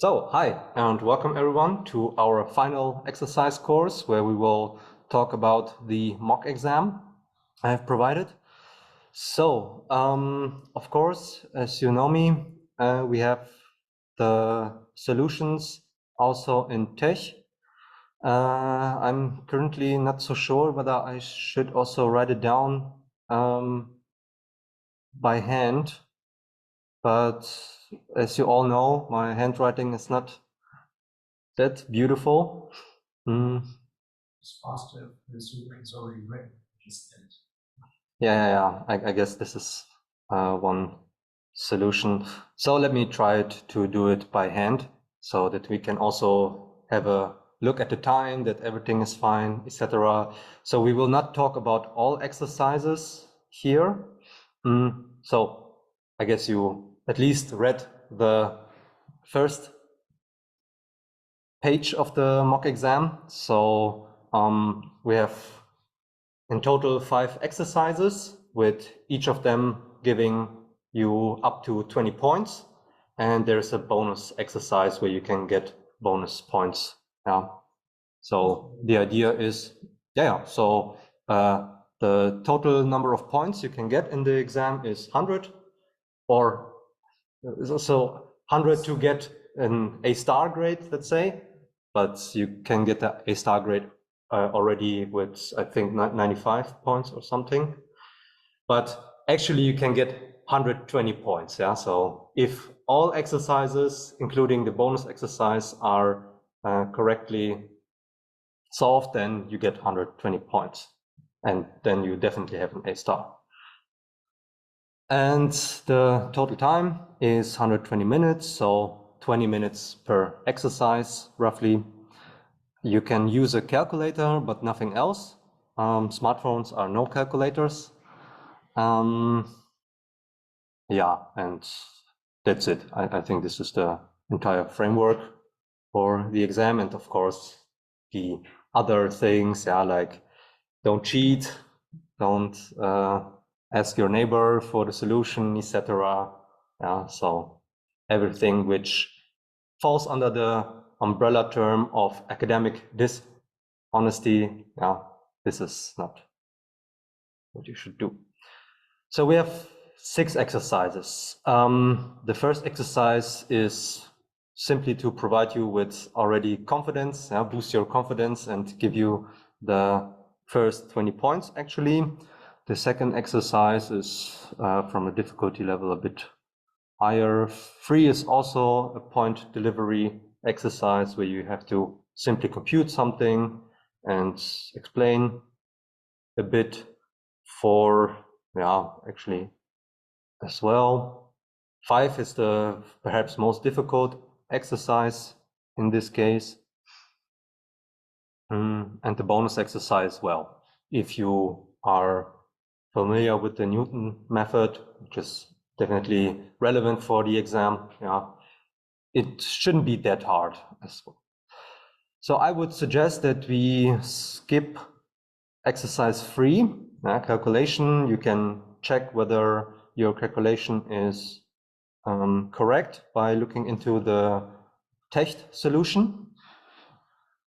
So, hi, and welcome everyone to our final exercise course where we will talk about the mock exam I have provided. So, of course, as you know me, we have the solutions also in Tech. I'm currently not so sure whether I should also write it down by hand, but as you all know, my handwriting is not that beautiful. It's faster if the super is already written. Just edit. Yeah. I guess this is one solution. So let me try to do it by hand so that we can also have a look at the time, that everything is fine, etc. So we will not talk about all exercises here. So I guess you at least read the first page of the mock exam. So we have in total 5 exercises, with each of them giving you up to 20 points. And there's a bonus exercise where you can get bonus points. Yeah. So the idea is, so the total number of points you can get in the exam is 100, or so 100 to get an A-star grade, let's say, but you can get the A-star grade already with, I think, 95 points or something. But actually you can get 120 points. Yeah. So if all exercises, including the bonus exercise, are correctly solved, then you get 120 points. And then you definitely have an A-star. And the total time is 120 minutes, so 20 minutes per exercise, roughly. You can use a calculator, but nothing else. Smartphones are no calculators. Yeah, and that's it. I think this is the entire framework for the exam. And of course, the other things, like don't cheat, don't ask your neighbor for the solution, etc. Yeah, so everything which falls under the umbrella term of academic dishonesty, this is not what you should do. So we have 6 exercises. The first exercise is simply to provide you with already confidence, boost your confidence and give you the first 20 points actually. The second exercise is from a difficulty level a bit higher. 3 is also a point delivery exercise where you have to simply compute something and explain a bit. 4, actually as well. 5 is the perhaps most difficult exercise in this case. And the bonus exercise, well, if you are familiar with the Newton method, which is definitely relevant for the exam, it shouldn't be that hard as well. So I would suggest that we skip exercise 3, calculation. You can check whether your calculation is correct by looking into the Techt solution.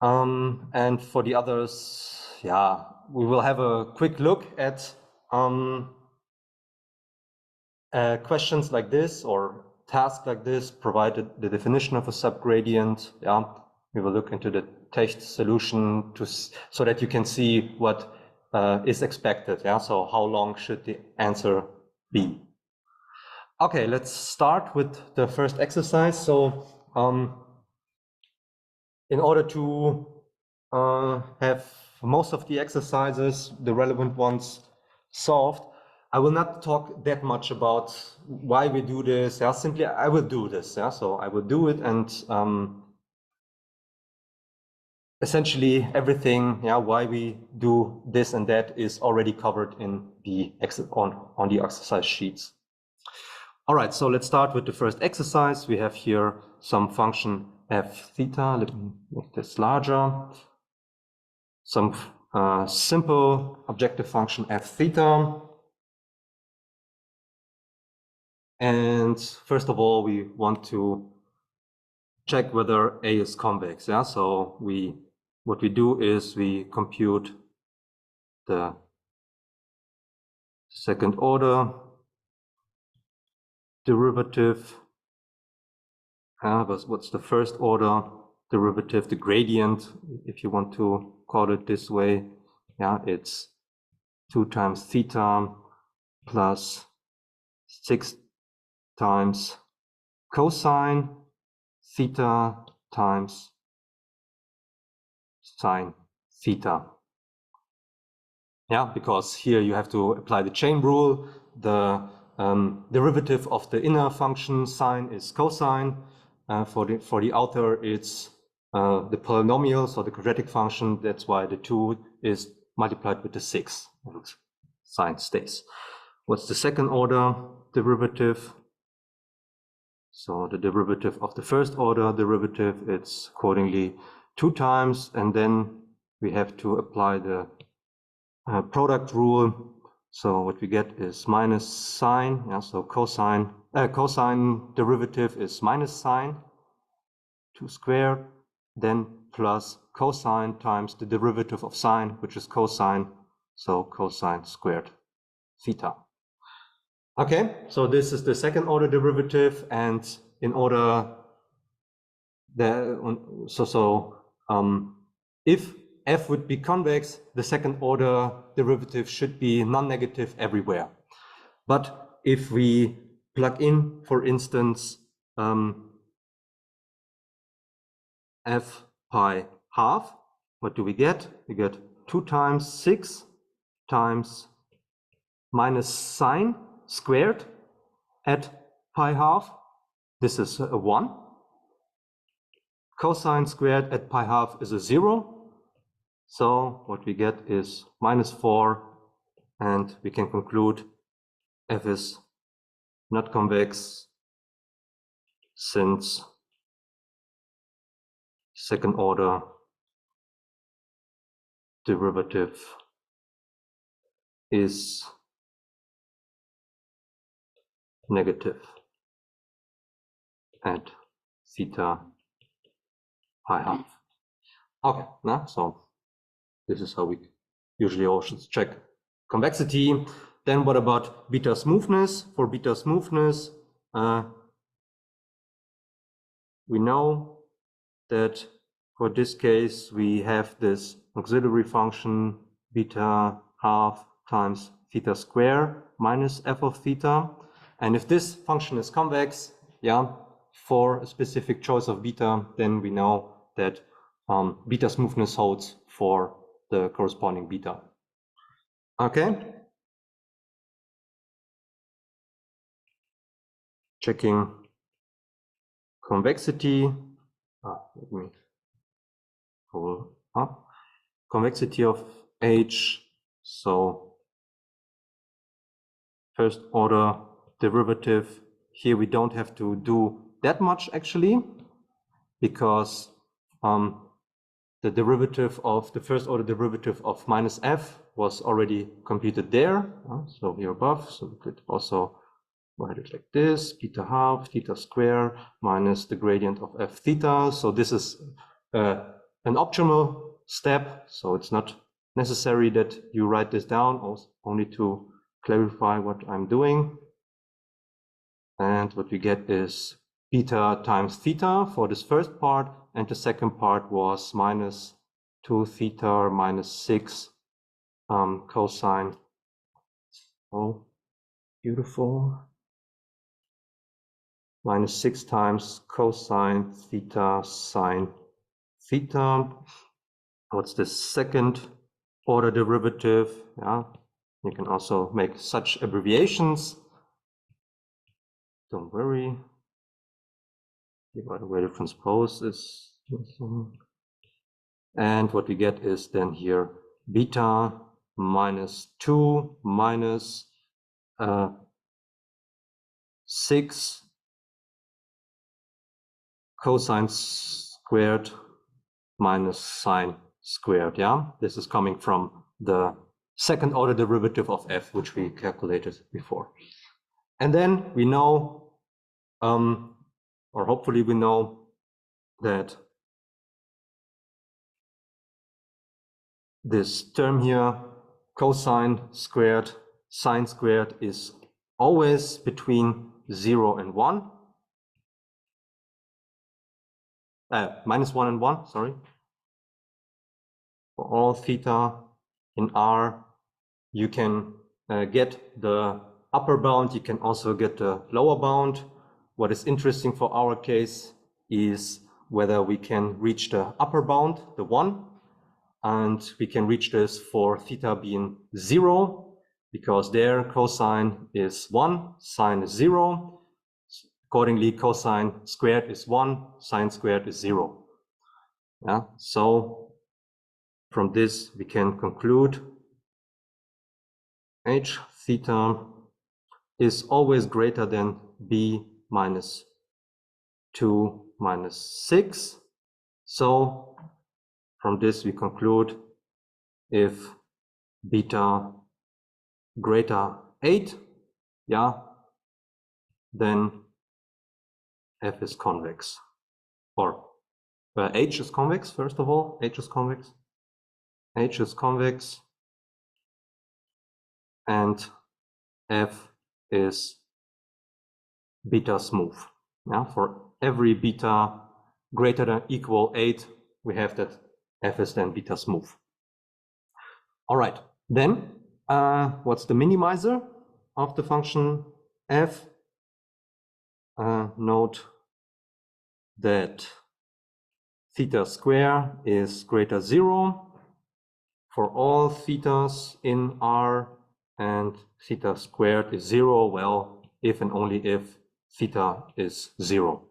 And for the others, we will have a quick look at questions like this or tasks like this, provided the definition of a subgradient. We will look into the Techt solution so that you can see what is expected. So how long should the answer be? Okay, let's start with the first exercise. So in order to have most of the exercises, the relevant ones, solved, I will not talk that much about why we do this. Simply I will do this. So I will do it, and essentially everything, why we do this and that is already covered in the on the exercise sheets. All right, so let's start with the first exercise. We have here some function f theta. Let me make this larger. Some simple objective function f theta. And first of all, we want to check whether A is convex. Yeah, so what we do is we compute the second order derivative. What's the first order derivative? The gradient, if you want to call it this way. Yeah, it's 2 times theta plus 6 times cosine theta times sine theta. Yeah, because here you have to apply the chain rule. The derivative of the inner function sine is cosine. For the outer, it's the polynomial, so the quadratic function. That's why the 2 is multiplied with the 6, and sine stays. What's the second order derivative? So the derivative of the first order derivative, it's accordingly 2 times, and then we have to apply the product rule. So what we get is minus sine. Yeah, so cosine derivative is minus sine 2 squared, then plus cosine times the derivative of sine, which is cosine, so cosine squared theta. Okay, so this is the second order derivative, and in order if f would be convex, the second order derivative should be non-negative everywhere. But if we plug in, for instance, f pi half, what do we get? We get 2 times 6 times minus sine squared at pi half. This is a 1. Cosine squared at pi half is a 0. So what we get is minus 4, and we can conclude f is not convex since second order derivative is negative at theta pi half. Okay, now so this is how we usually also check convexity. Then what about beta smoothness? For beta smoothness, we know that for this case we have this auxiliary function beta half times theta square minus f of theta. And if this function is convex, yeah, for a specific choice of beta, then we know that beta smoothness holds for the corresponding beta. Okay. Checking convexity. Let me pull up. Convexity of H. So first order derivative. Here we don't have to do that much actually, because the derivative of the first order derivative of minus f was already computed there. So here above, so we could also write it like this: beta half theta square minus the gradient of f theta. So this is an optional step, so it's not necessary that you write this down, only to clarify what I'm doing. And what we get is beta times theta for this first part, and the second part was minus 2 theta minus 6 cosine. Oh, beautiful. Minus 6 times cosine theta sine theta. What's the second order derivative? Yeah, you can also make such abbreviations. Don't worry. By the way, the transpose is. And what we get is then here beta minus 2 minus 6 cosine squared minus sine squared. Yeah, this is coming from the second order derivative of f, which we calculated before. And then we know, or hopefully we know, that this term here, cosine squared, sine squared, is always between 0 and 1. Minus 1 and 1, sorry. For all theta in R, you can get the upper bound, you can also get the lower bound. What is interesting for our case is whether we can reach the upper bound, the 1, and we can reach this for theta being 0, because there cosine is 1, sine is 0. Accordingly, cosine squared is 1, sine squared is 0. Yeah, so from this we can conclude h theta is always greater than b minus 2 minus 6. So from this we conclude if beta greater 8, yeah, then f is convex, or h is convex. First of all, h is convex. H is convex, and f is beta smooth. Yeah, for every beta greater than equal 8, we have that f is then beta smooth. All right, then what's the minimizer of the function f? Note that theta square is greater 0 for all thetas in R, and theta squared is 0, well, if and only if theta is 0.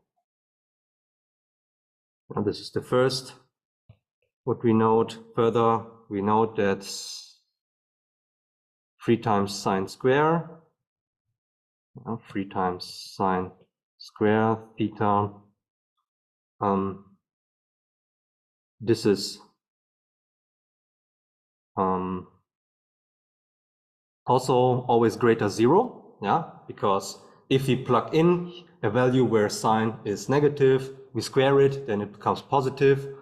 And this is the first. What we note further, we note that 3 times sine square, 3 times sine square theta, this is also always greater 0, yeah, because if we plug in a value where sine is negative, we square it, then it becomes positive.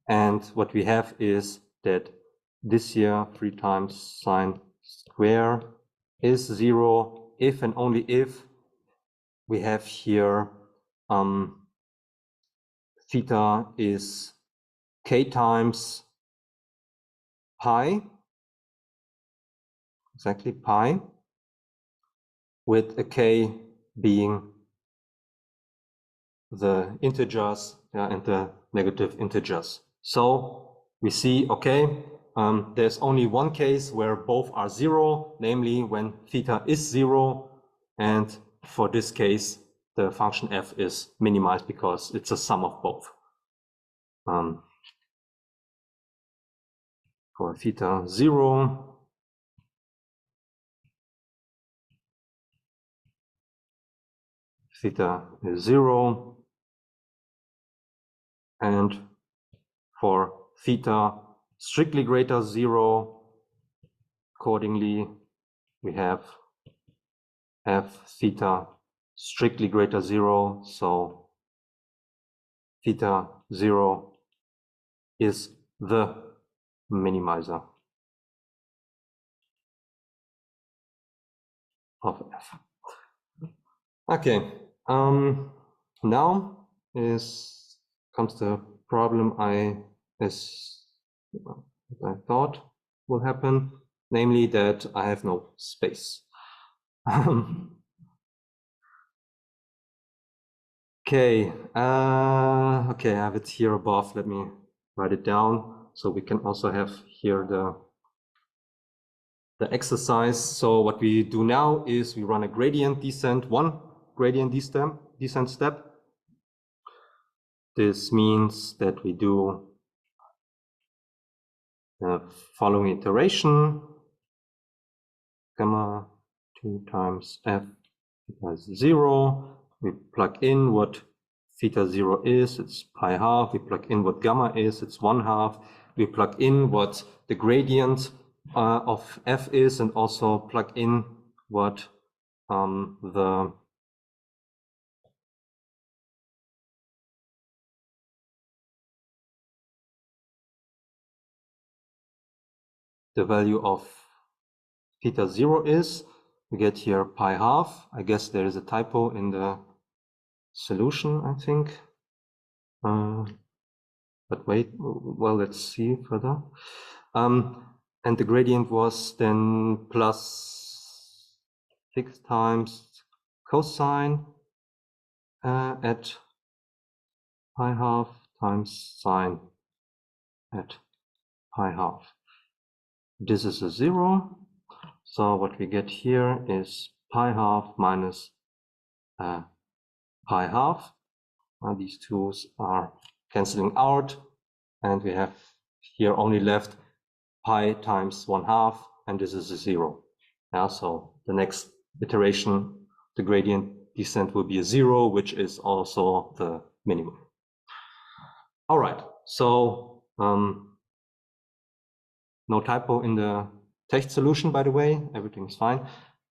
And what we have is that this here 3 times sine square is 0 if and only if we have here theta is k times pi, exactly pi, with a k being the integers, yeah, and the negative integers. So we see, okay, there's only one case where both are 0, namely when theta is 0, and for this case the function f is minimized because it's a sum of both. For theta 0, theta is 0, and for theta strictly greater 0, accordingly we have f theta strictly greater 0, so theta 0 is the minimizer of f. Okay, now comes the problem I thought will happen, namely that I have no space. Okay, okay, I have it here above. Let me write it down so we can also have here the exercise. So what we do now is we run a gradient descent, one gradient descent step. This means that we do the following iteration: gamma 2 times f equals 0. We plug in what theta 0 is, it's pi half. We plug in what gamma is, it's 1/2. We plug in what the gradient of f is, and also plug in what the the value of theta 0 is. We get here pi half. I guess there is a typo in the solution, I think. But wait, well, let's see further. And the gradient was then plus 6 times cosine at pi half times sine at pi half. This is a 0. So what we get here is pi half minus pi half. These two are cancelling out, and we have here only left pi times 1/2, and this is a 0. Yeah, so the next iteration, the gradient descent will be a 0, which is also the minimum. All right, so no typo in the text solution, by the way, everything is fine.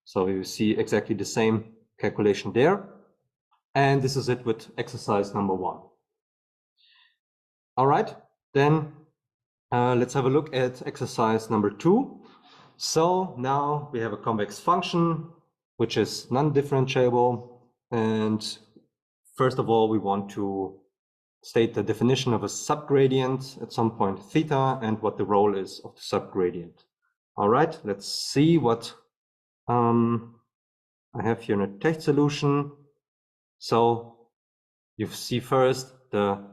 So you see exactly the same calculation there. And this is it with exercise number 1. All right, then let's have a look at exercise number 2. So now we have a convex function, which is non-differentiable. And first of all, we want to state the definition of a subgradient at some point theta and what the role is of the subgradient. All right, let's see what I have here in a text solution. So you see first the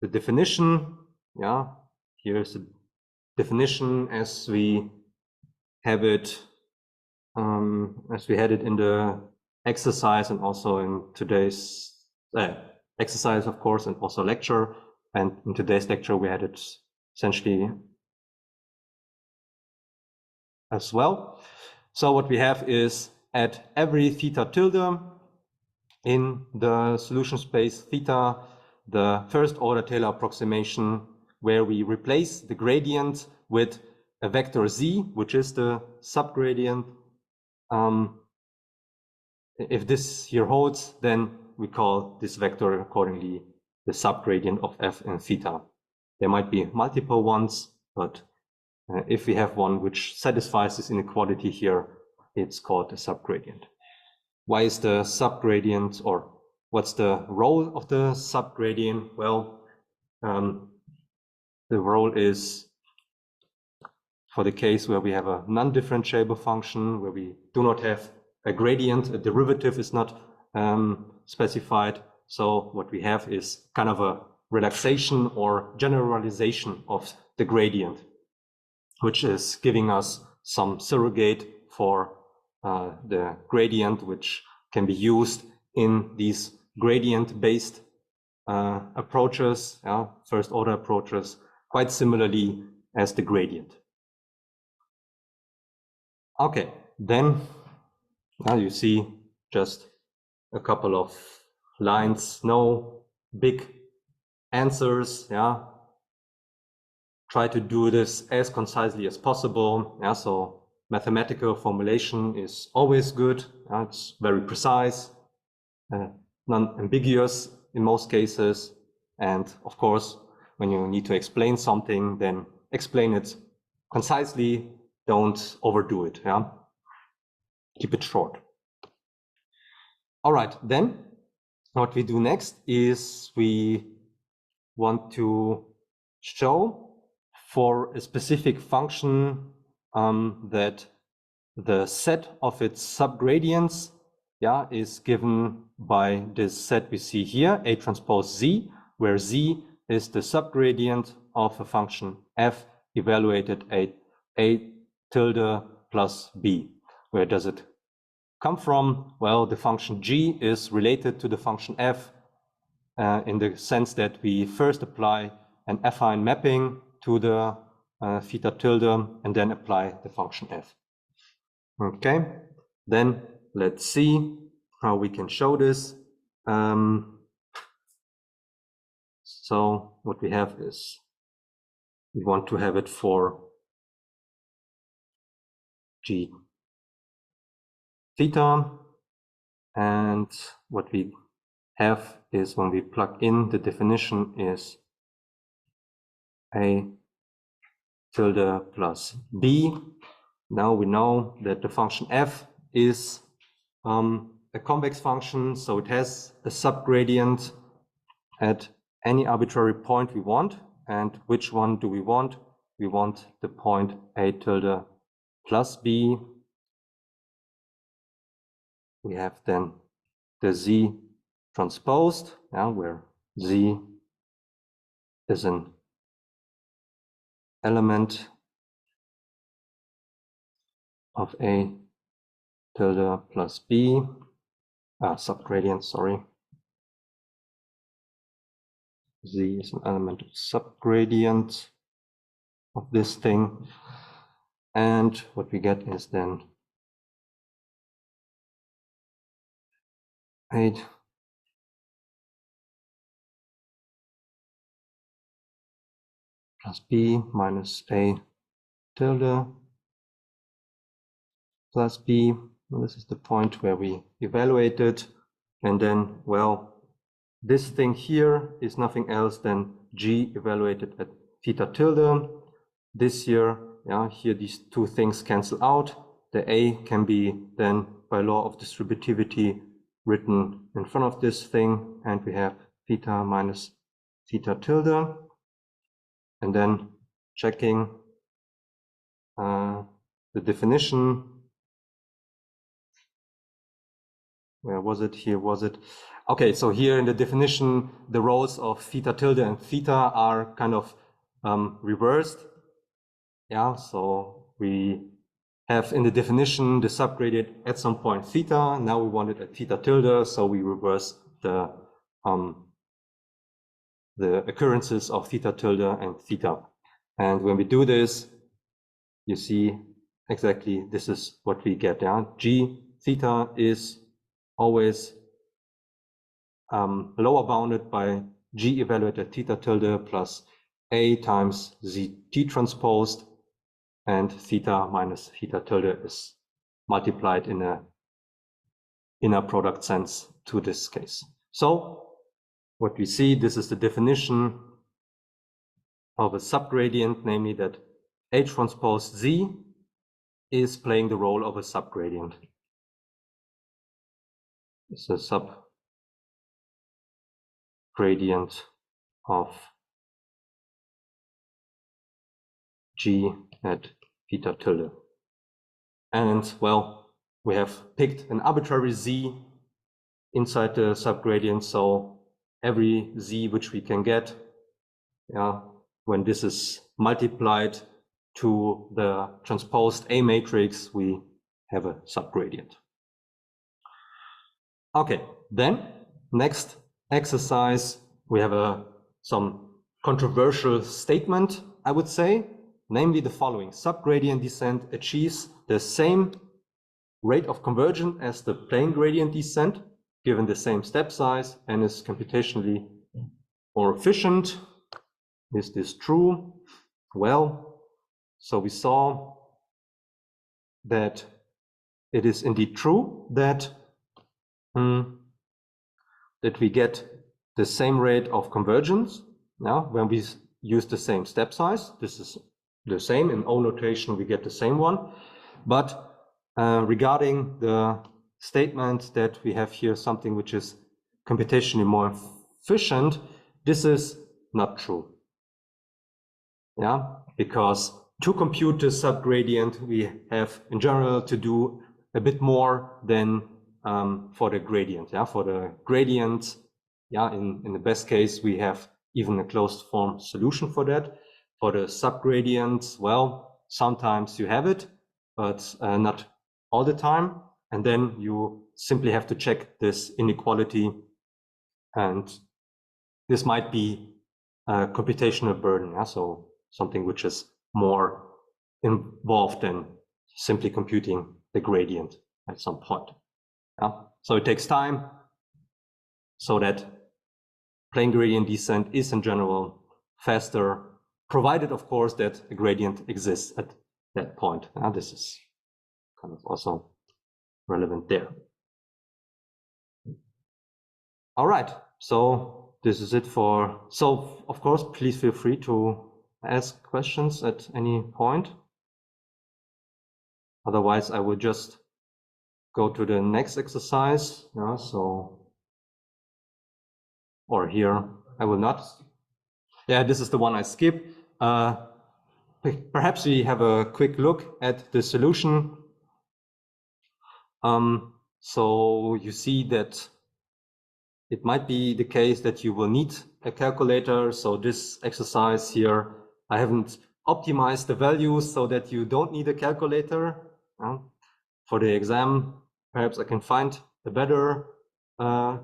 definition. Yeah, here's the definition as we have it, as we had it in the exercise and also in today's exercise, of course, and also lecture. And in today's lecture, we had it essentially as well. So what we have is at every theta tilde in the solution space theta, the first order Taylor approximation where we replace the gradient with a vector z, which is the subgradient. If this here holds, then we call this vector accordingly the subgradient of f and theta. There might be multiple ones, but if we have one which satisfies this inequality here, it's called a subgradient. Why is the subgradient, or what's the role of the subgradient? Well, the role is for the case where we have a non-differentiable function, where we do not have a gradient, a derivative is not specified. So what we have is kind of a relaxation or generalization of the gradient, which is giving us some surrogate for the gradient, which can be used in these gradient-based approaches, first order approaches, quite similarly as the gradient. Okay, then now you see just a couple of lines, no big answers. Try to do this as concisely as possible. So mathematical formulation is always good. It's very precise, non-ambiguous in most cases. And of course, when you need to explain something, then explain it concisely. Don't overdo it. Keep it short. All right, then what we do next is we want to show for a specific function that the set of its subgradients is given by this set we see here, A transpose Z, where Z is the subgradient of a function f evaluated at A tilde plus B. Where does it come from? Well, the function g is related to the function f in the sense that we first apply an affine mapping to the theta tilde and then apply the function f. Okay, then let's see how we can show this. So what we have is we want to have it for g theta, and what we have is when we plug in the definition is A tilde plus b. Now we know that the function f is a convex function, so it has a subgradient at any arbitrary point we want. And which one do we want? We want the point a tilde plus b. We have then the z transposed, where z is an element of a tilde plus b, subgradient, sorry. Z is an element of subgradient of this thing. And what we get is then 8 plus b minus a tilde plus b. Well, this is the point where we evaluate it. And then, well, this thing here is nothing else than g evaluated at theta tilde. This here, here these two things cancel out. The a can be then by law of distributivity written in front of this thing, and we have theta minus theta tilde. And then checking the definition. Where was it? Here was it. Okay, so here in the definition, the roles of theta tilde and theta are kind of reversed. Yeah, so we have in the definition the subgradient at some point theta. Now we want it at theta tilde, so we reverse the occurrences of theta tilde and theta. And when we do this, you see exactly this is what we get. Yeah, g theta is always lower bounded by g evaluated theta tilde plus a times zt transposed, and theta minus theta tilde is multiplied in a inner product sense to this case. So what we see, this is the definition of a subgradient, namely that a transpose z is playing the role of a subgradient. It's a subgradient of g at theta tilde. And well, we have picked an arbitrary z inside the subgradient, so every z which we can get, when this is multiplied to the transposed A matrix, we have a subgradient. Okay, then next exercise, we have some controversial statement, I would say, namely the following: subgradient descent achieves the same rate of convergence as the plane gradient descent, given the same step size, and is computationally more efficient. Is this true? Well, so we saw that it is indeed true that that we get the same rate of convergence when we use the same step size. This is the same in O notation, we get the same one. But regarding the statement that we have here something which is computationally more efficient, this is not true. Because to compute the subgradient, we have in general to do a bit more than for the gradient. For the gradient, in the best case, we have even a closed form solution for that. For the subgradient, well, sometimes you have it, but not all the time. And then you simply have to check this inequality, and this might be a computational burden. So something which is more involved than simply computing the gradient at some point. So it takes time, so that plane gradient descent is in general faster, provided of course that a gradient exists at that point. This is kind of also relevant there. All right, so this is it for, so of course, please feel free to ask questions at any point. Otherwise, I will just go to the next exercise. Yeah, so, or here, I will not. Yeah, this is the one I skip. Perhaps we have a quick look at the solution. So you see that it might be the case that you will need a calculator. So this exercise here, I haven't optimized the values so that you don't need a calculator. For the exam, perhaps I can find a better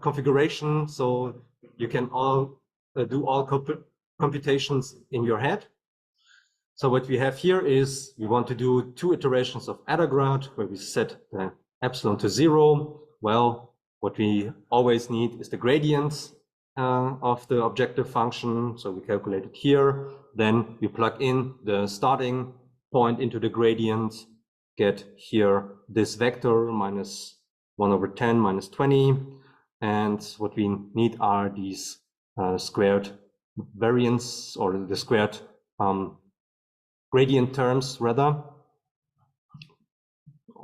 configuration so you can all do all computations in your head. So what we have here is we want to do 2 iterations of Adagrad where we set the epsilon to 0. Well, what we always need is the gradients of the objective function. So we calculate it here. Then we plug in the starting point into the gradient, get here this vector minus 1 over 10 minus 20. And what we need are these squared variants, or the squared gradient terms rather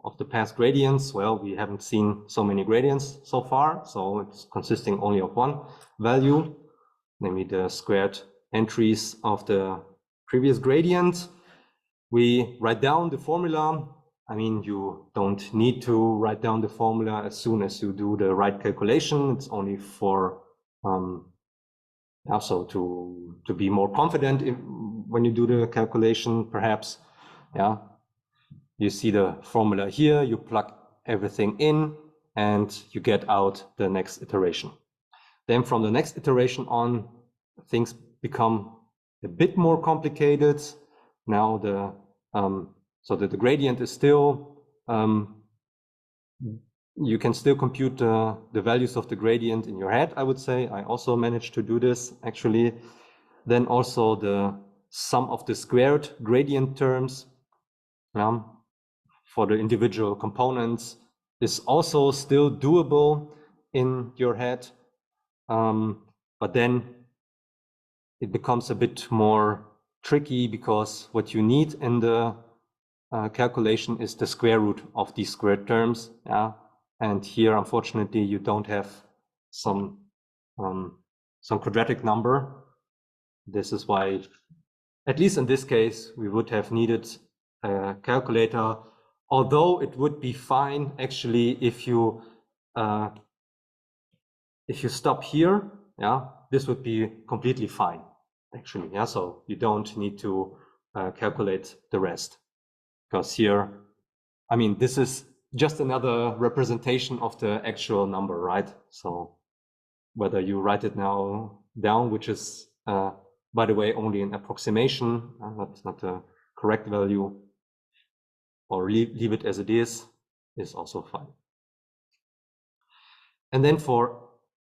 of the past gradients. Well, we haven't seen so many gradients so far, so it's consisting only of one value, namely the squared entries of the previous gradient. We write down the formula. I mean, you don't need to write down the formula as soon as you do the right calculation. It's only for also to be more confident when you do the calculation, perhaps. Yeah, you see the formula here, you plug everything in and you get out the next iteration. Then from the next iteration on, things become a bit more complicated. Now so that the gradient is still, you can still compute the values of the gradient in your head, I would say. I also managed to do this actually. Then also the sum of the squared gradient terms for the individual components is also still doable in your head. But then it becomes a bit more tricky because what you need in the calculation is the square root of these squared terms. Yeah, and here, unfortunately, you don't have some quadratic number. This is why, at least in this case, we would have needed a calculator. Although it would be fine actually if you stop here. Yeah, this would be completely fine actually. Yeah, so you don't need to calculate the rest, because here, I mean, this is just another representation of the actual number, right? So whether you write it now down, which is, by the way, only an approximation, not the correct value, or leave it as it is also fine. And then for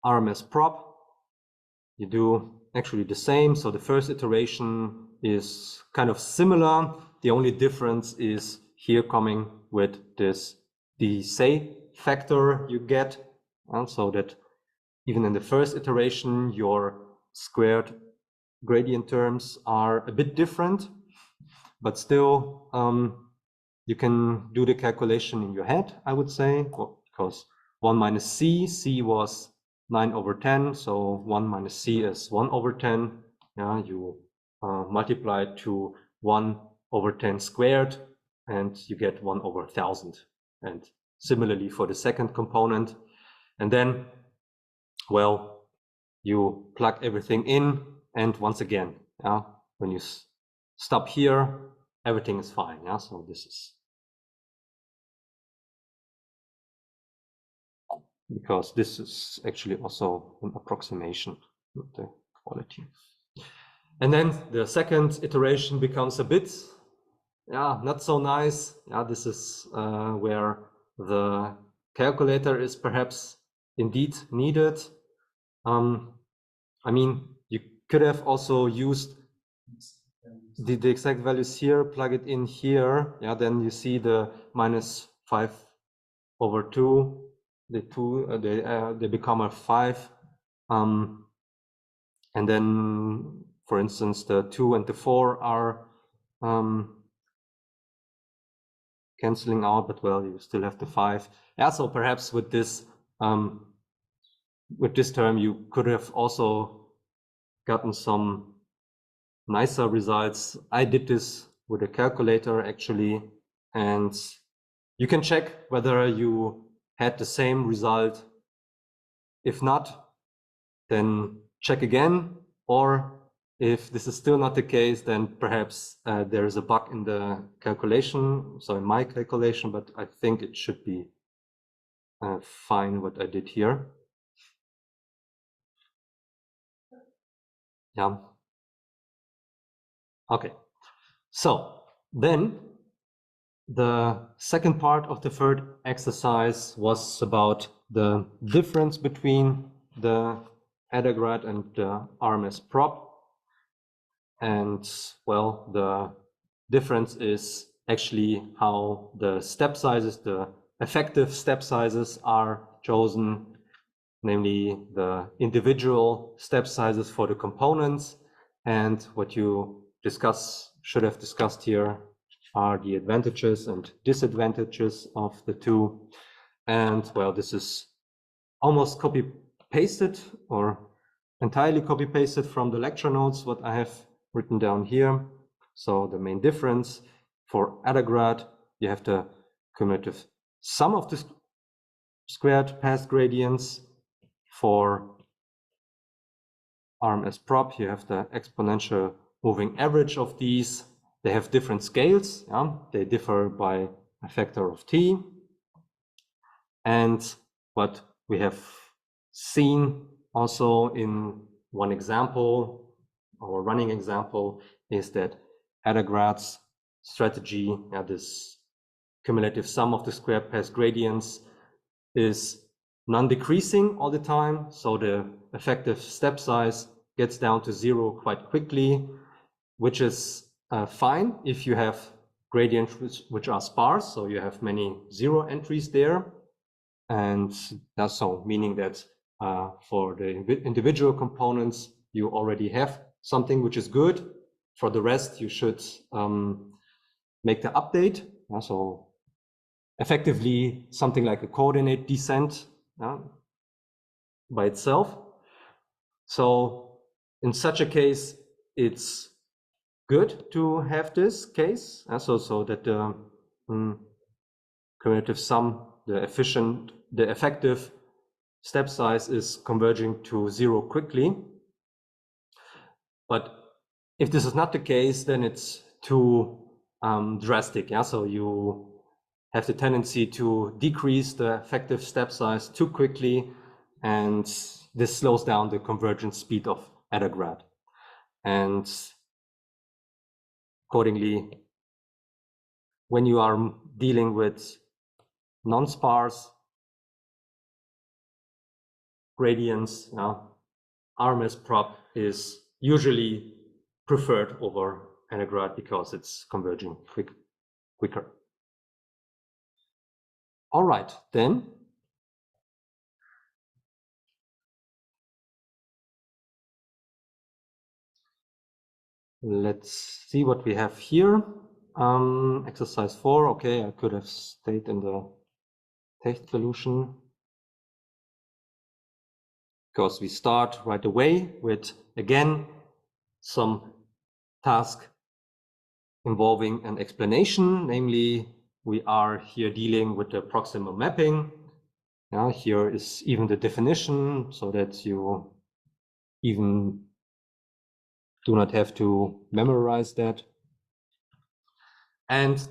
RMS prop, you do actually the same. So the first iteration is kind of similar. The only difference is here coming with this the say factor you get, so that even in the first iteration, your squared gradient terms are a bit different, but still you can do the calculation in your head, I would say, because 1 minus c was 9 over 10, so 1 minus c is 1 over 10. Yeah, you multiply it to 1 over 10 squared, and you get 1 over 1000. And similarly for the second component. And then, well, you plug everything in, and once again, when you stop here, everything is fine. Yeah, so this is because this is actually also an approximation of the quality. And then the second iteration becomes a bit, not so nice. Yeah, this is where the calculator is perhaps indeed needed. I mean, you could have also used the exact values here, plug it in here. Yeah, then you see the minus 5 over 2. The 2 they become a 5, and then for instance, the 2 and the 4 are canceling out, but well, you still have the 5. Yeah, so perhaps with this term, you could have also gotten some nicer results. I did this with a calculator actually, and you can check whether you had the same result. If not, then check again, or if this is still not the case, then perhaps there is a bug in the calculation, so in my calculation, but I think it should be fine what I did here. Yeah. Okay. So then the second part of the third exercise was about the difference between the Adagrad and the RMS prop. And well, the difference is actually how the step sizes, the effective step sizes are chosen, namely the individual step sizes for the components. And what you should have discussed here are the advantages and disadvantages of the two. And well, this is almost copy-pasted or entirely copy-pasted from the lecture notes, what I have written down here. So the main difference for Adagrad, you have the cumulative sum of the squared path gradients. For RMS prop, you have the exponential moving average of these. They have different scales. Yeah? They differ by a factor of t. And what we have seen also in one example, our running example, is that Adagrad's strategy, this cumulative sum of the squared path gradients, is non-decreasing all the time. So the effective step size gets down to 0 quite quickly, which is fine if you have gradients which are sparse. So you have many 0 entries there. And that's so meaning that for the individual components, you already have something which is good. For the rest, you should make the update. So effectively, something like a coordinate descent by itself. So in such a case, it's good to have this case, so that the cumulative sum, the effective step size is converging to 0 quickly. But if this is not the case, then it's too drastic. So you have the tendency to decrease the effective step size too quickly, and this slows down the convergence speed of Adagrad. And accordingly, when you are dealing with non-sparse gradients, RMS prop is usually preferred over Adagrad because it's converging quicker. All right, then. Let's see what we have here. Exercise 4. Okay, I could have stayed in the text solution, because we start right away with, again, some task involving an explanation. Namely, we are here dealing with the proximal mapping. Here is even the definition, so that you even do not have to memorize that. And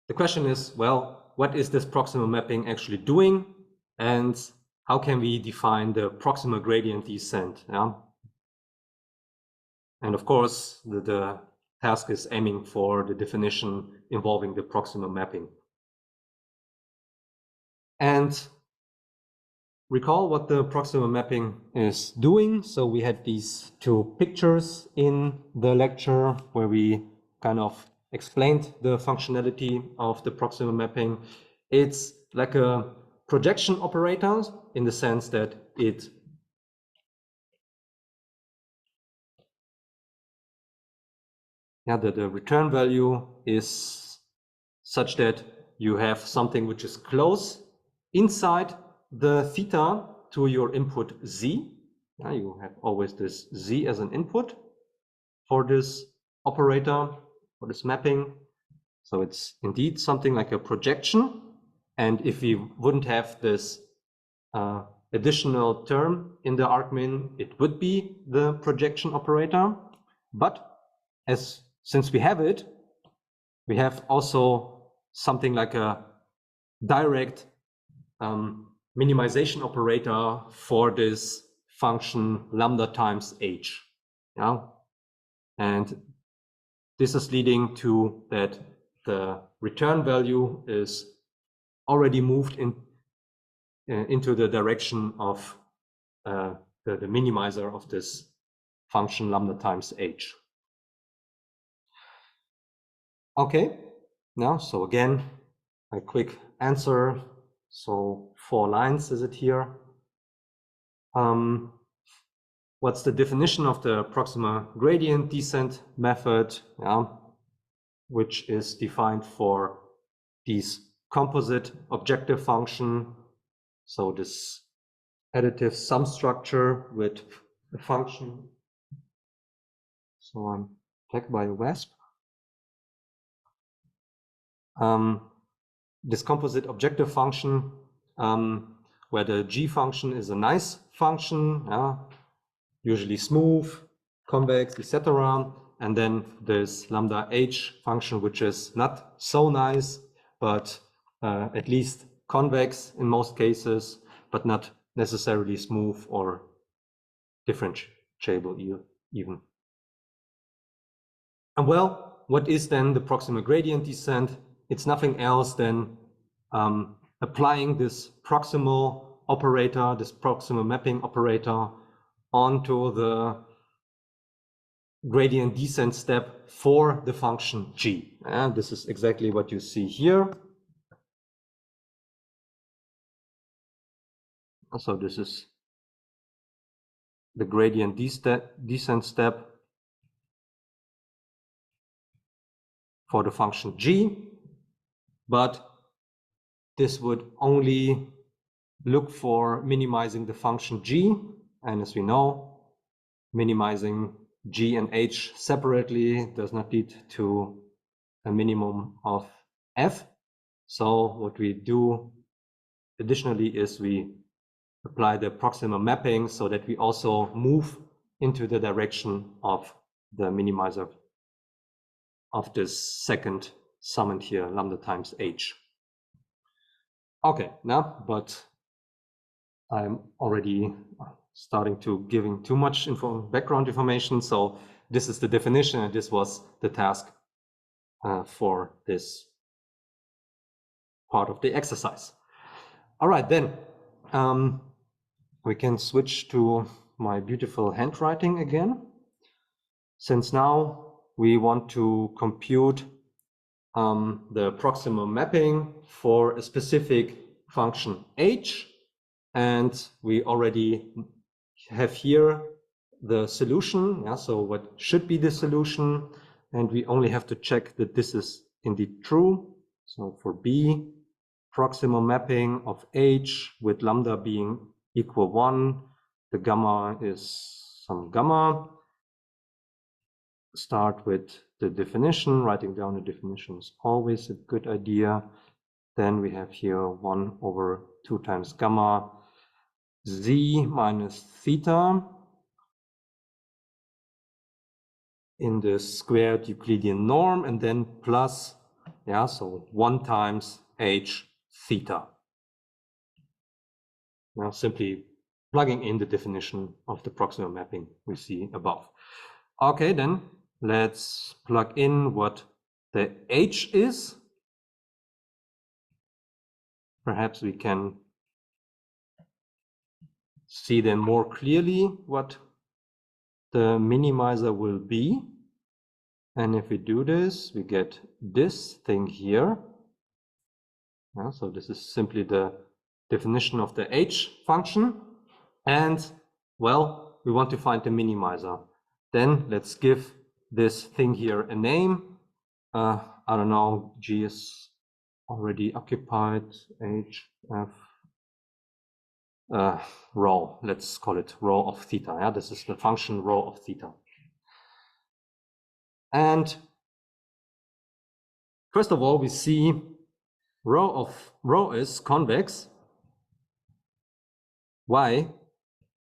the question is, well, what is this proximal mapping actually doing? And how can we define the proximal gradient descent? And of course, the task is aiming for the definition involving the proximal mapping. And recall what the proximal mapping is doing. So we had these two pictures in the lecture where we kind of explained the functionality of the proximal mapping. It's like a projection operator in the sense that it the return value is such that you have something which is close inside the theta to your input z. You have always this z as an input for this operator, for this mapping. So it's indeed something like a projection. And if we wouldn't have this additional term in the argmin, it would be the projection operator. But since we have it, we have also something like a direct minimization operator for this function lambda times h. And this is leading to that the return value is already moved into the direction of the minimizer of this function lambda times h. Okay, now, so again, a quick answer. So 4 lines is it here? What's the definition of the proximal gradient descent method? Which is defined for these composite objective function. So this additive sum structure with a function. So I'm attacked by a wasp. This composite objective function, where the g function is a nice function, usually smooth, convex, etc. And then there's lambda h function, which is not so nice, but at least convex in most cases, but not necessarily smooth or differentiable even. And well, what is then the proximal gradient descent? It's nothing else than applying this proximal operator, this proximal mapping operator onto the gradient descent step for the function g. And this is exactly what you see here. So this is the gradient descent step for the function g, but this would only look for minimizing the function g, and as we know, minimizing g and h separately does not lead to a minimum of f. So what we do additionally is we apply the proximal mapping so that we also move into the direction of the minimizer of this second summand here, lambda times h. Okay, now, but I'm already starting to giving too much background information. So this is the definition, and this was the task for this part of the exercise. All right, then we can switch to my beautiful handwriting again. Since now we want to compute the proximal mapping for a specific function h, and we already have here the solution. So what should be the solution? And we only have to check that this is indeed true. So for b, proximal mapping of h with lambda being equal 1, the gamma is some gamma. Start with the definition. Writing down the definition is always a good idea. Then we have here 1 over 2 times gamma z minus theta in the squared Euclidean norm, and then plus, so 1 times h theta. Now simply plugging in the definition of the proximal mapping we see above. Okay, then let's plug in what the h is. Perhaps we can see then more clearly what the minimizer will be. And if we do this, we get this thing here. So this is simply the definition of the h function. And well, we want to find the minimizer. Then let's give this thing here a name. I don't know, G is already occupied, H, F, rho, let's call it rho of theta. Yeah, this is the function rho of theta. And first of all, we see rho is convex. Why?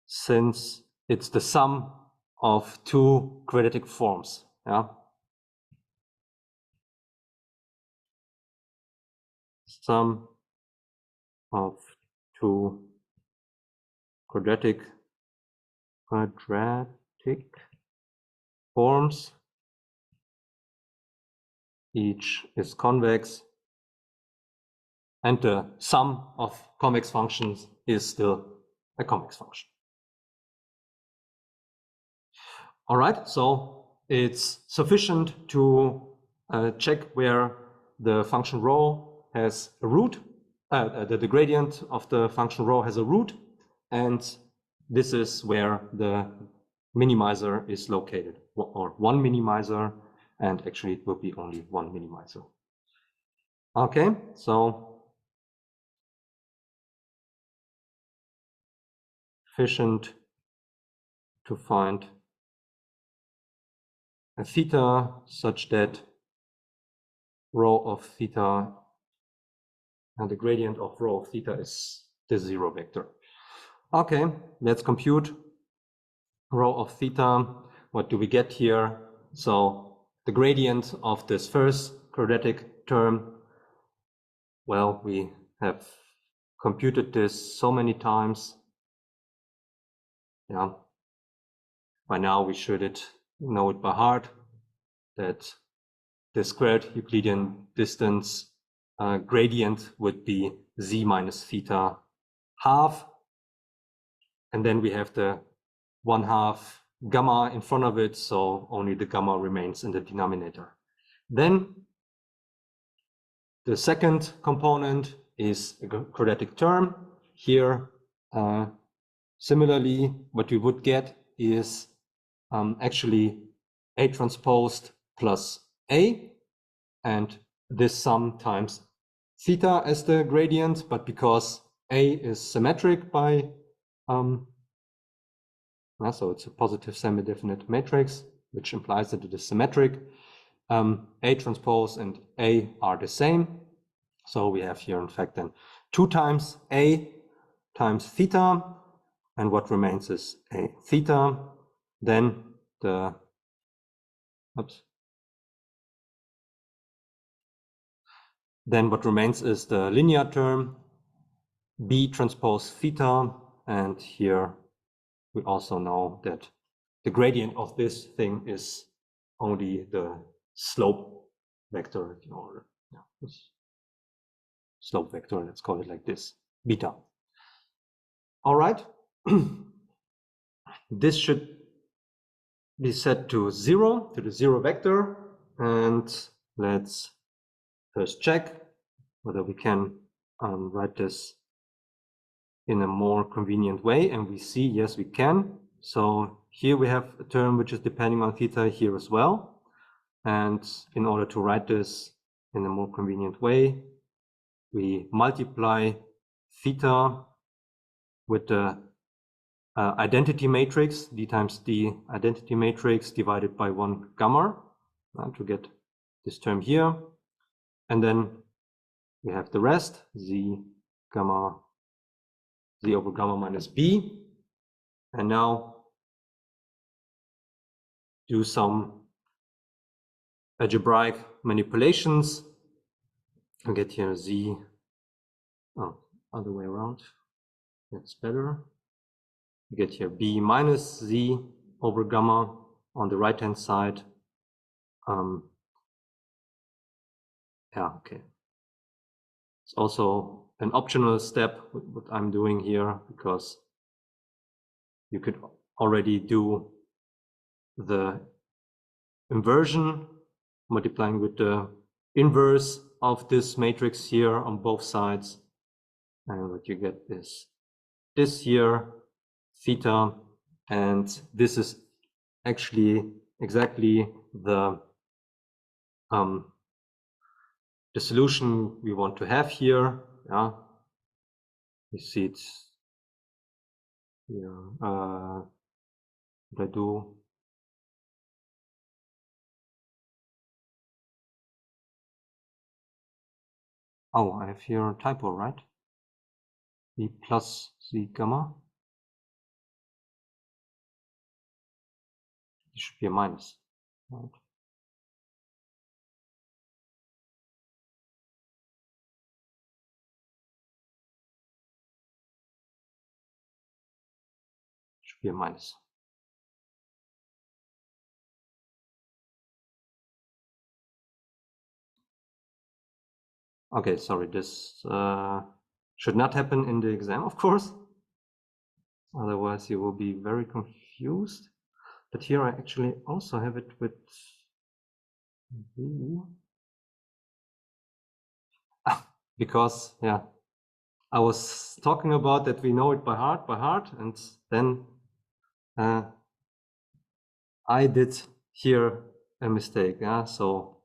Since it's the sum of two quadratic forms. Yeah. Sum of two quadratic forms. Each is convex, and the sum of convex functions is still a convex function. All right, so it's sufficient to check where the function rho has a root, the gradient of the function rho has a root, and this is where the minimizer is located, or one minimizer, and actually it will be only one minimizer. Okay, so efficient to find a theta such that rho of theta and the gradient of rho of theta is the zero vector. Okay, let's compute rho of theta. What do we get here? So the gradient of this first quadratic term, well, we have computed this so many times. Yeah, by now we should know it by heart, that the squared Euclidean distance gradient would be z minus theta half, and then we have the 1/2 gamma in front of it, so only the gamma remains in the denominator. Then the second component is a quadratic term. Here, similarly, what we would get is actually A transposed plus A, and this sum times theta as the gradient, but because A is symmetric by so it's a positive semi-definite matrix, which implies that it is symmetric. A transpose and A are the same. So we have here, in fact, then 2 times A times theta, and what remains is A theta. Then the, then what remains is the linear term, B transpose theta, and here we also know that the gradient of this thing is only the slope vector, or slope vector, let's call it like this, beta. All right, this should be set to 0, to the 0 vector, and let's first check whether we can write this in a more convenient way, and we see, yes, we can. So here we have a term which is depending on theta here as well, and in order to write this in a more convenient way, we multiply theta with the identity matrix, d times d identity matrix divided by 1 gamma to get this term here, and then we have the rest, z over gamma minus b, and now do some algebraic manipulations. I get here z, other way around, that's better. You get here b minus z over gamma on the right hand side. Yeah, okay. It's also an optional step what I'm doing here, because you could already do the inversion, multiplying with the inverse of this matrix here on both sides. And what you get is this here, theta, and this is actually exactly the solution we want to have here. Yeah, you see it here. What I do? Oh, I have here a typo, right? V plus Z gamma. It should be a minus, right? Should be a minus. Okay, sorry, this should not happen in the exam, of course. Otherwise you will be very confused. But here I actually also have it with because yeah, I was talking about that we know it by heart, and then I did here a mistake. Yeah, so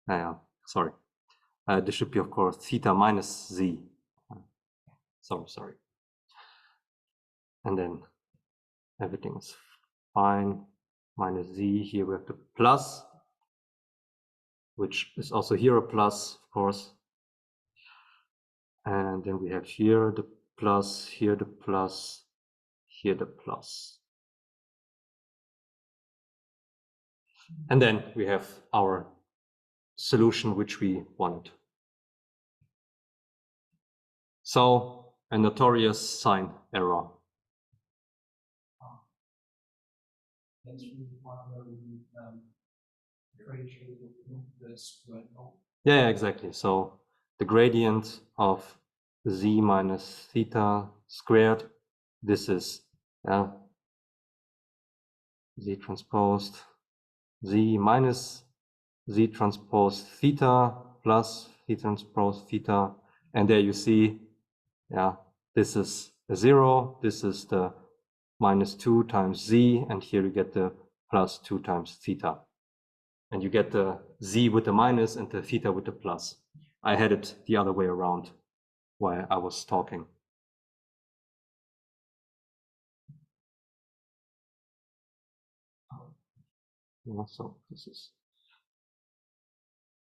yeah, sorry. This should be, of course, theta minus z. Sorry. And then everything is fine. Minus z. Here we have the plus, which is also here a plus, of course. And then we have here the plus, here the plus, here the plus. And then we have our solution which we wanted. So a notorious sign error. That's really one where we differentiate the square norm. Yeah, exactly. So the gradient of z minus theta squared, this is z transposed z minus z transpose theta plus theta transpose theta. And there you see, this is a 0, this is the minus 2 times z, and here you get the plus 2 times theta. And you get the z with the minus and the theta with the plus. I had it the other way around while I was talking. So this is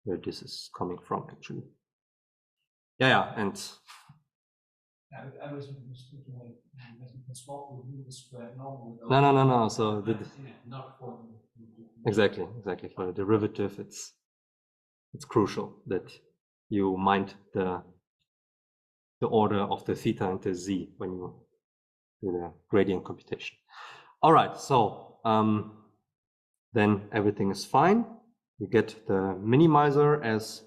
where this is coming from, actually. Yeah, and I was thinking like you can swap the square norm. No. So not for exactly for the derivative, it's crucial that you mind the order of the theta and the z when you do the gradient computation. All right, so then everything is fine. You get the minimizer as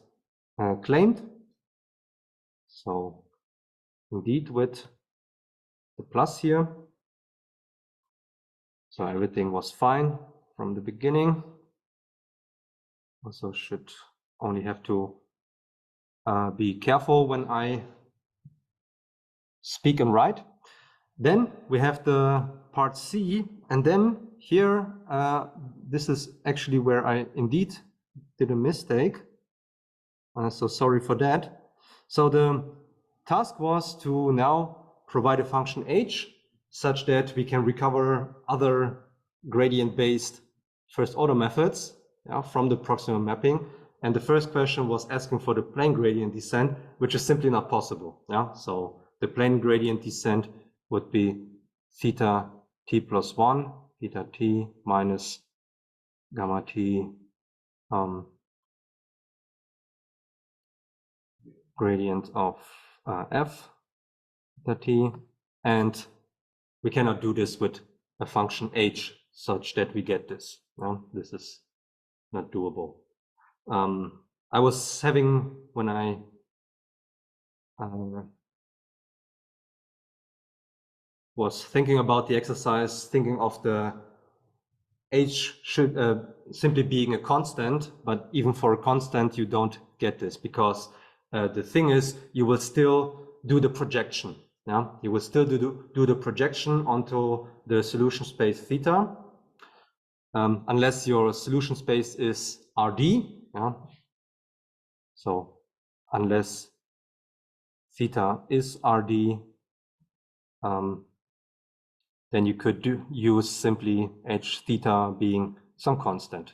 claimed. So indeed with the plus here. So everything was fine from the beginning. Also should only have to be careful when I speak and write. Then we have the part C, and then here, this is actually where I indeed did a mistake. So sorry for that. So the task was to now provide a function h such that we can recover other gradient-based first-order methods from the proximal mapping. And the first question was asking for the plane gradient descent, which is simply not possible. So the plane gradient descent would be theta t plus 1, theta t minus gamma t gradient of f theta t, and we cannot do this with a function h such that we get this. This is not doable. I was having, when I was thinking about the exercise, thinking of the h should simply being a constant, but even for a constant you don't get this, because the thing is you will still do the projection. You will still do the projection onto the solution space theta, unless your solution space is RD. Yeah? So unless theta is RD, then you could use simply h theta being some constant.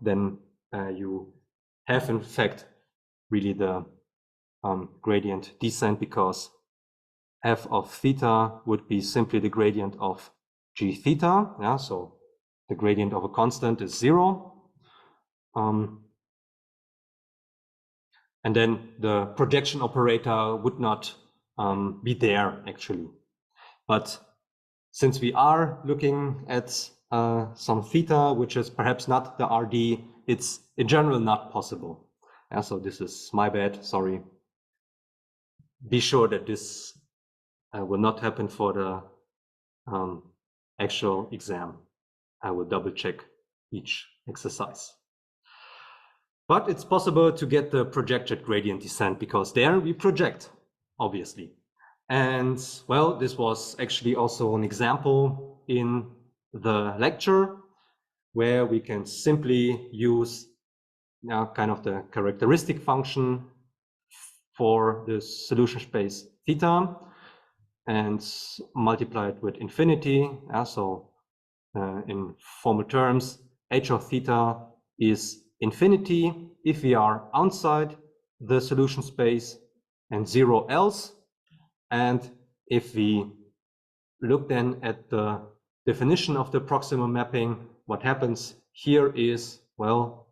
Then you have in fact really the gradient descent, because f of theta would be simply the gradient of g theta. Yeah, so the gradient of a constant is 0. And then the projection operator would not be there actually. But since we are looking at some theta, which is perhaps not the RD, it's in general not possible. Yeah, so this is my bad, sorry. Be sure that this will not happen for the actual exam. I will double check each exercise. But it's possible to get the projected gradient descent, because there we project, obviously. And well, this was actually also an example in the lecture where we can simply use kind of the characteristic function for the solution space theta and multiply it with infinity. So in formal terms, h of theta is infinity if we are outside the solution space and 0 else. And if we look then at the definition of the proximal mapping, what happens here is, well,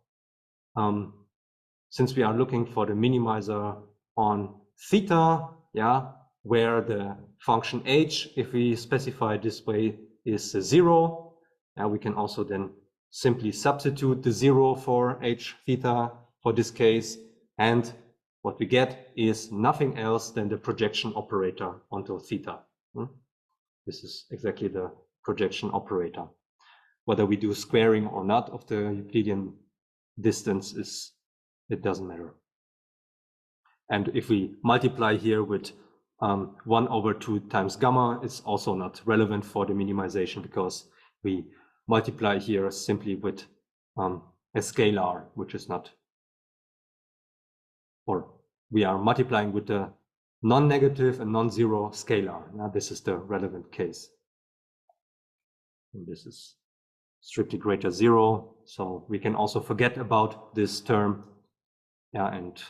since we are looking for the minimizer on theta, yeah, where the function h, if we specify it this way, is 0, we can also then simply substitute the 0 for h theta for this case, and what we get is nothing else than the projection operator onto theta. This is exactly the projection operator. Whether we do squaring or not of the Euclidean distance, it doesn't matter. And if we multiply here with 1/2 times gamma, it's also not relevant for the minimization, because we multiply here simply with a scalar, which is not, or we are multiplying with the non-negative and non-zero scalar. Now this is the relevant case. And this is strictly greater 0, so we can also forget about this term, and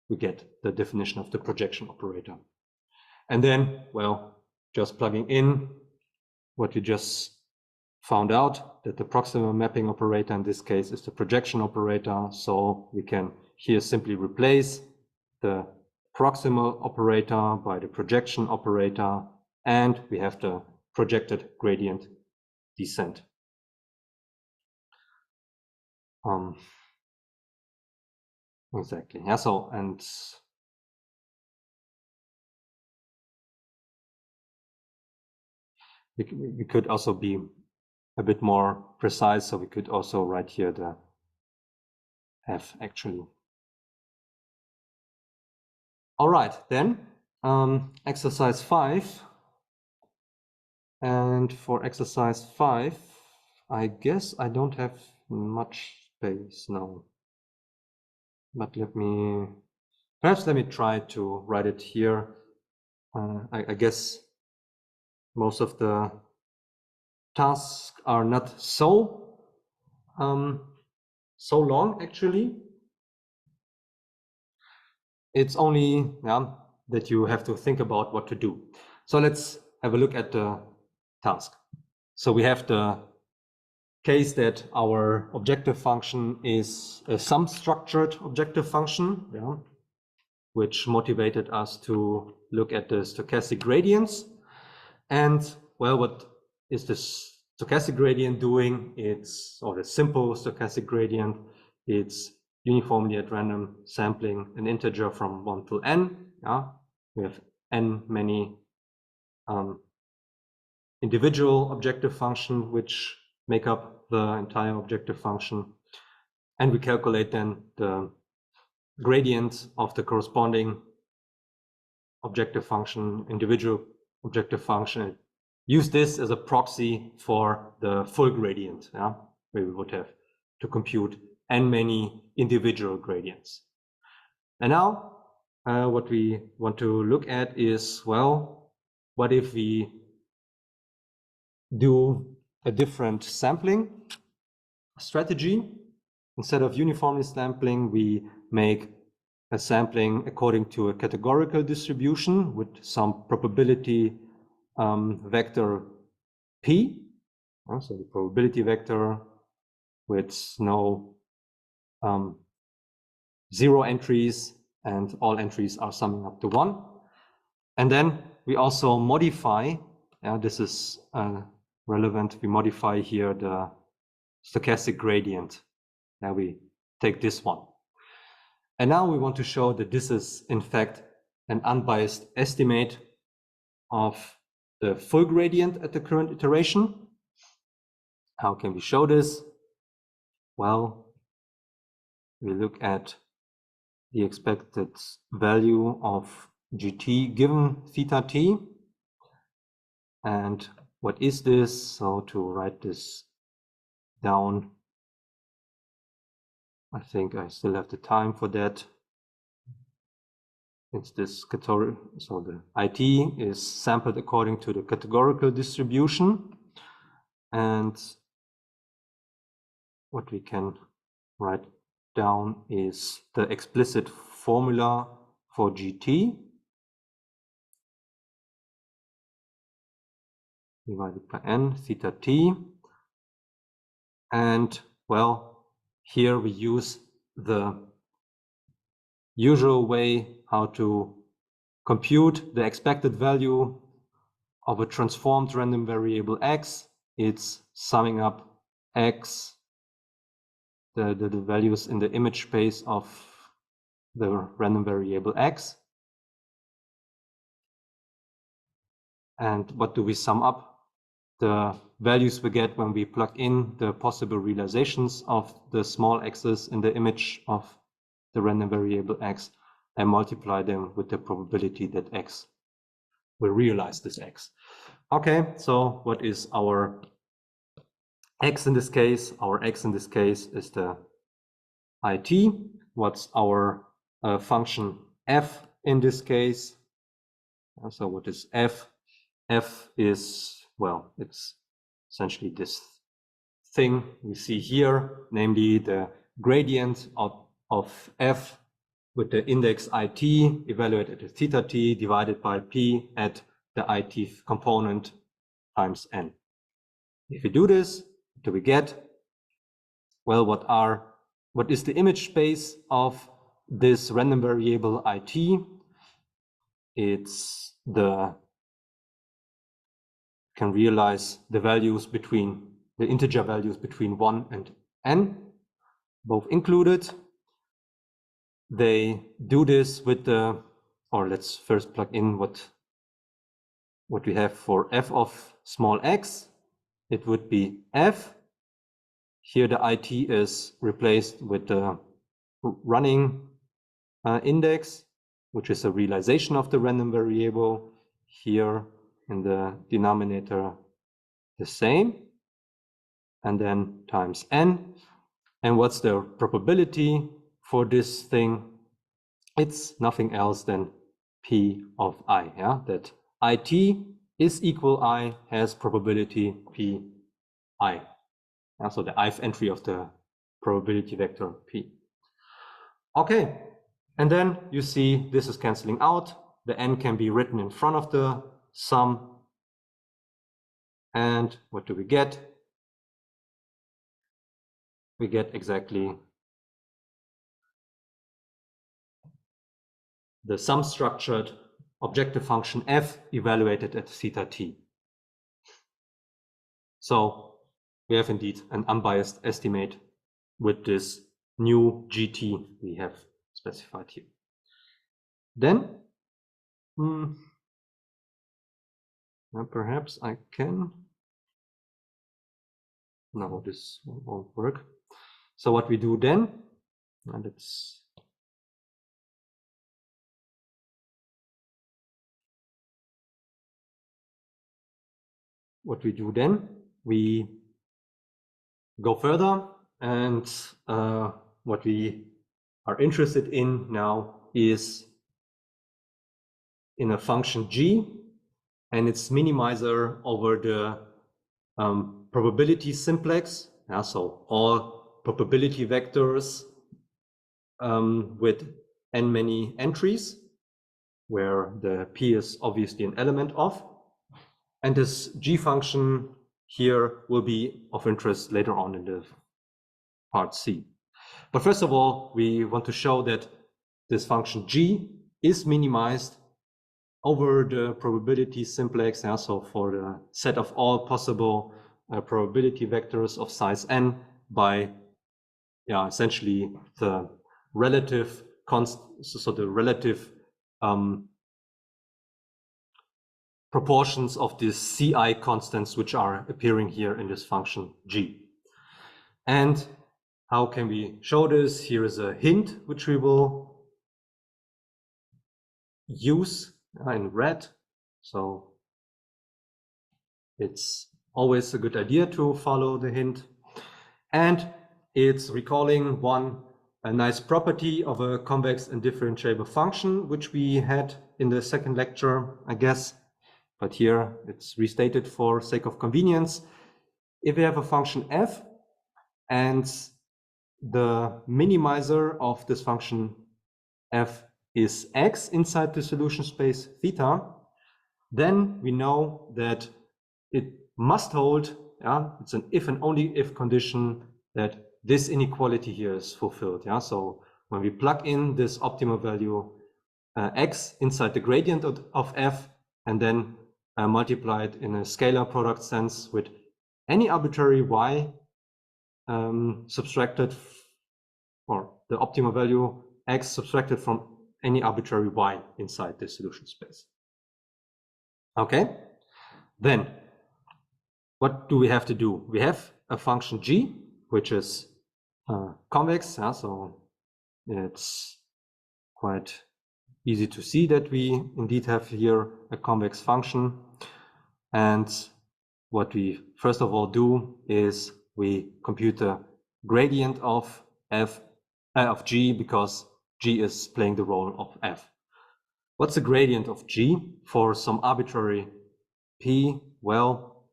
we get the definition of the projection operator. And then, well, just plugging in what we just found out, that the proximal mapping operator in this case is the projection operator, so we can here simply replace the proximal operator by the projection operator, and we have the projected gradient descent. Exactly. Yeah. So, and we could also be a bit more precise. So we could also write here the f actually. All right, then exercise 5. And for exercise 5, I guess I don't have much space now. But perhaps let me try to write it here. I guess most of the tasks are not so long actually. It's only that you have to think about what to do. So let's have a look at the task. So we have the case that our objective function is a sum-structured objective function, which motivated us to look at the stochastic gradients. And well, what is this stochastic gradient doing? Or the simple stochastic gradient, it's uniformly at random sampling an integer from 1 to n. We have n many individual objective functions which make up the entire objective function, and we calculate then the gradient of the corresponding objective function, individual objective function. use this as a proxy for the full gradient, yeah, where we would have to compute n many individual gradients. And now what we want to look at is, well, what if we do a different sampling strategy? Instead of uniformly sampling, we make a sampling according to a categorical distribution with some probability vector p. So the probability vector with no zero entries, and all entries are summing up to 1. And then we also modify, this is relevant, we modify here the stochastic gradient. Now we take this one. And now we want to show that this is in fact an unbiased estimate of the full gradient at the current iteration. How can we show this? Well, we look at the expected value of gt given theta t. And what is this? So to write this down, I think I still have the time for that. It's this category. So the IT is sampled according to the categorical distribution. And what we can write down is the explicit formula for GT divided by n theta t. And well, here we use the usual way how to compute the expected value of a transformed random variable x. It's summing up x, the values in the image space of the random variable x. And what do we sum up? The values we get when we plug in the possible realizations of the small x's in the image of the random variable x, and multiply them with the probability that x will realize this x. Okay, so what is our x in this case? Our x in this case is the IT. What's our function f in this case? So what is f? F is, well, it's essentially this thing we see here, namely the gradient of f with the index it evaluated at theta t divided by p at the it component times n. If we do this, what do we get? Well, what is the image space of this random variable it? It's can realize the values between the integer values between 1 and n, both included. They do this with or let's first plug in what we have for f of small x. It would be f. Here the it is replaced with the running index, which is a realization of the random variable. Here in the denominator the same, and then times n. And what's the probability for this thing? It's nothing else than p of I, yeah? That it is equal I has probability p I. Yeah, so the ith entry of the probability vector p. Okay, and then you see this is canceling out. The n can be written in front of the sum. And what do we get? We get exactly the sum structured objective function f evaluated at theta t. So we have indeed an unbiased estimate with this new GT we have specified here. Then perhaps I can. No, this won't work. So what we do then, let's what we do then, we go further, and what we are interested in now is in a function g and its minimizer over the probability simplex. Yeah, so all probability vectors with n many entries, where the p is obviously an element of. And this g function here will be of interest later on in the part C. But first of all, we want to show that this function g is minimized over the probability simplex. Yeah, so for the set of all possible probability vectors of size n by essentially the relative so the relative proportions of the ci constants which are appearing here in this function g. And how can we show this? Here is a hint which we will use in red. So it's always a good idea to follow the hint. And it's recalling a nice property of a convex and differentiable function, which we had in the second lecture, I guess. But here it's restated for sake of convenience. If we have a function f and the minimizer of this function f is x inside the solution space theta, then we know that it must hold, it's an if and only if condition, that this inequality here is fulfilled. So when we plug in this optimal value x inside the gradient of f and then multiply it in a scalar product sense with any arbitrary y subtracted, or the optimal value x subtracted from any arbitrary y inside the solution space. Okay, then what do we have to do? We have a function g, which is convex, so it's quite easy to see that we indeed have here a convex function. And what we first of all do is we compute the gradient of g, because g is playing the role of f. What's the gradient of g for some arbitrary p? Well,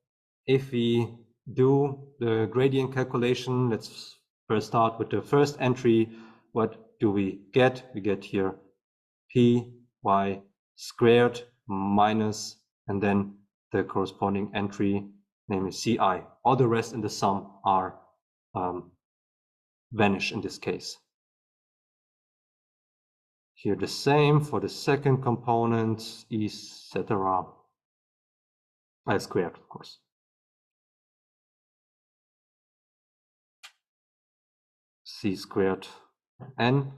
if we do the gradient calculation, let's first start with the first entry. What do we get? We get here p y squared minus, and then the corresponding entry, namely ci. All the rest in the sum are vanish in this case. Here the same for the second component, etc. I squared, of course. C squared n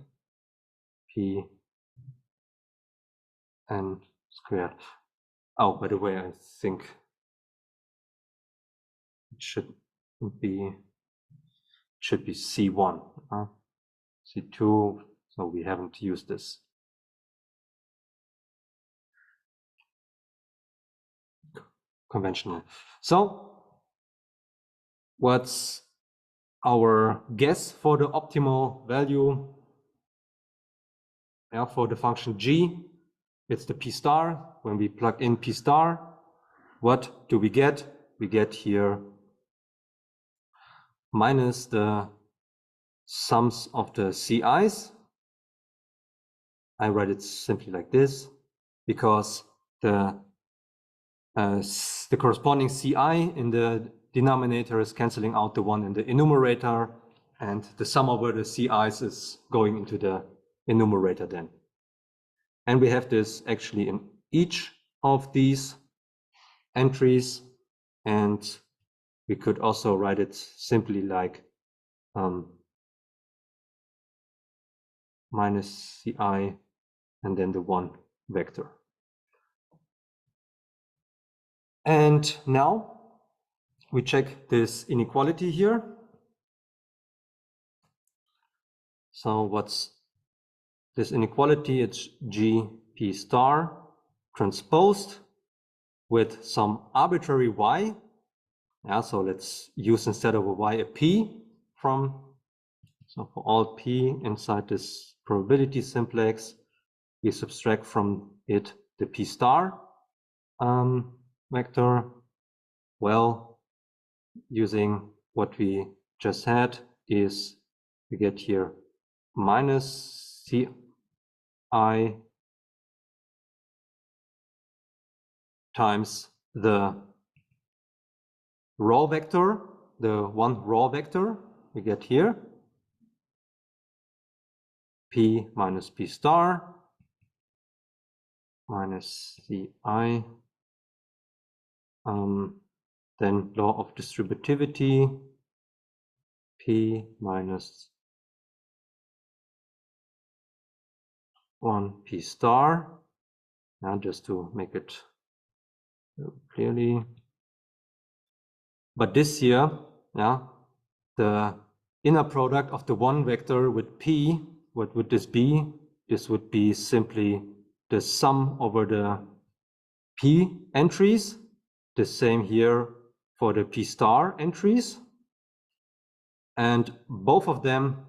p n squared. Oh, by the way, I think it should be C1, C2, so we haven't used this. Conventional. So what's our guess for the optimal value for the function g? It's the p star. When we plug in p star, what do we get? We get here minus the sums of the ci's. I write it simply like this because the corresponding ci in the denominator is canceling out the one in the enumerator, and the sum over the ci's is going into the enumerator then. And we have this actually in each of these entries, and we could also write it simply like minus ci and then the one vector. And now we check this inequality here. So what's this inequality? It's g p star transposed with some arbitrary y Yeah, so let's use instead of a y a p so for all p inside this probability simplex, we subtract from it the p star vector. Well, using what we just had is we get here minus ci times the raw vector, the one raw vector we get here, p minus p star minus ci, then law of distributivity, p minus 1 p star, just to make it clearly. But this here, the inner product of the one vector with p, what would this be? This would be simply the sum over the p entries. The same here for the p star entries. And both of them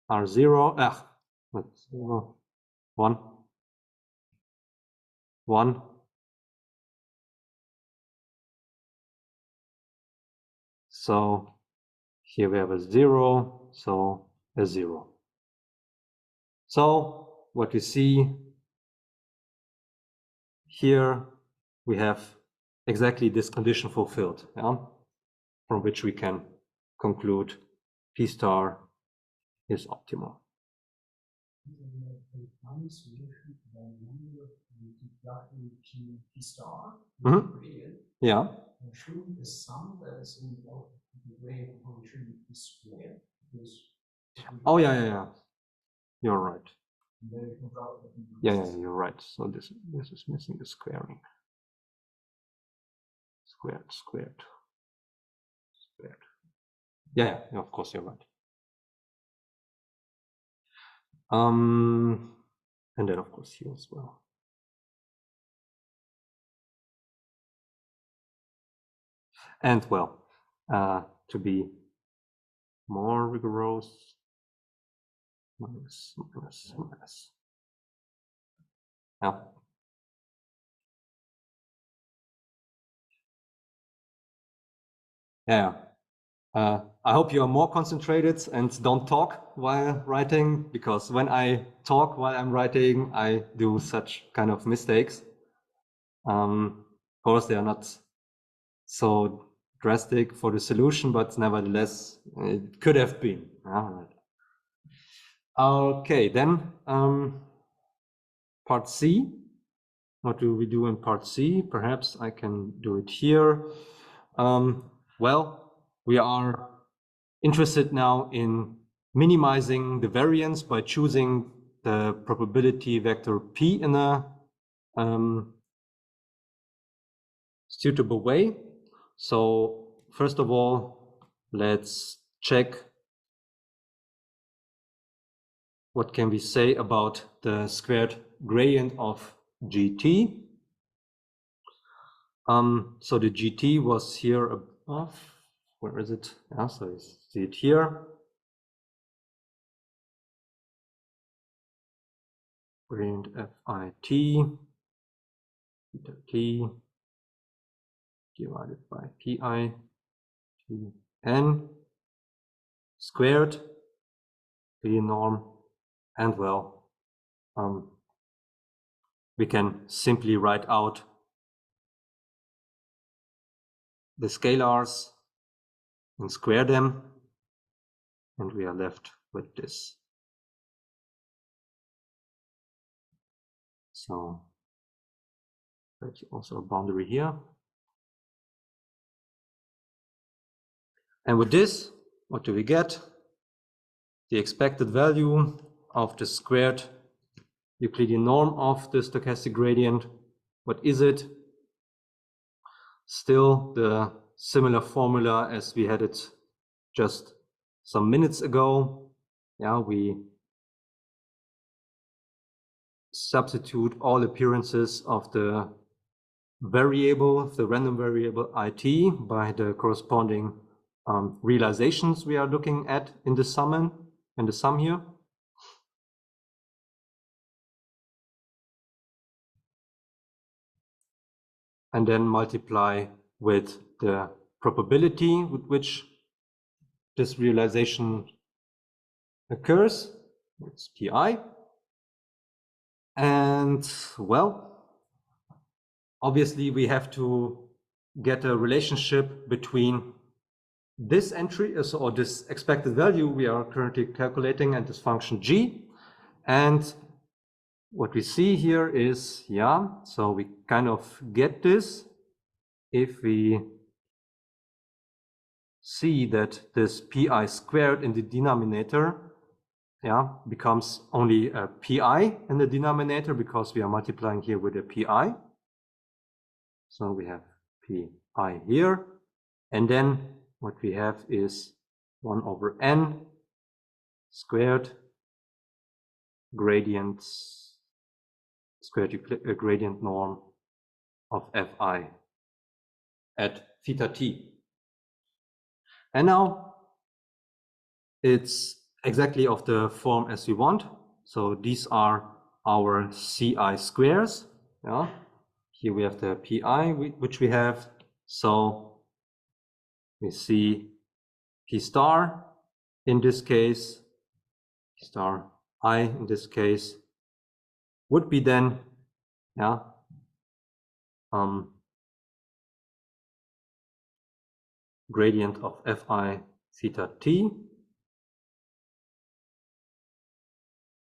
are 0. 0, 1, 1. So here we have a 0, so a 0. So what we see here, we have exactly this condition fulfilled, from which we can conclude p star is optimal. Yeah. Shouldn't the sum that is involved in the way of function be squared? Oh yeah. You're right. Yeah, you're right. So this is missing the squaring. Squared. Yeah, of course you're right. And then of course here as well. And well, to be more rigorous, minus. Yeah. Yeah. I hope you are more concentrated and don't talk while writing, because when I talk while I'm writing, I do such kind of mistakes. Of course, they are not so drastic for the solution, but nevertheless, it could have been. Okay, then part C. What do we do in part C? Perhaps I can do it here. Well, we are interested now in minimizing the variance by choosing the probability vector p in a suitable way. So first of all, let's check what can we say about the squared gradient of GT. So the GT was here above. Where is it? Yeah, so you see it here. Gradient FIT, theta t divided by pi t n squared, the norm, and well, we can simply write out the scalars and square them, and we are left with this. So that's also a boundary here. And with this, what do we get? The expected value of the squared Euclidean norm of the stochastic gradient. What is it? Still the similar formula as we had it just some minutes ago. Yeah, we substitute all appearances of the variable, the random variable IT, by the corresponding realizations we are looking at in the sum here. And then multiply with the probability with which this realization occurs. It's pi. And well, obviously we have to get a relationship between this entry, or this expected value we are currently calculating, and this function g. And what we see here is, yeah, so we kind of get this if we see that this pi squared in the denominator, yeah, becomes only a pi in the denominator because we are multiplying here with a pi. So we have pi here, and then what we have is 1 over n squared gradient norm of fi at theta t. And now it's exactly of the form as we want. So these are our ci squares. Yeah. Here we have the pi which we have. So we see p star in this case, p star I in this case would be then, yeah, gradient of fi theta t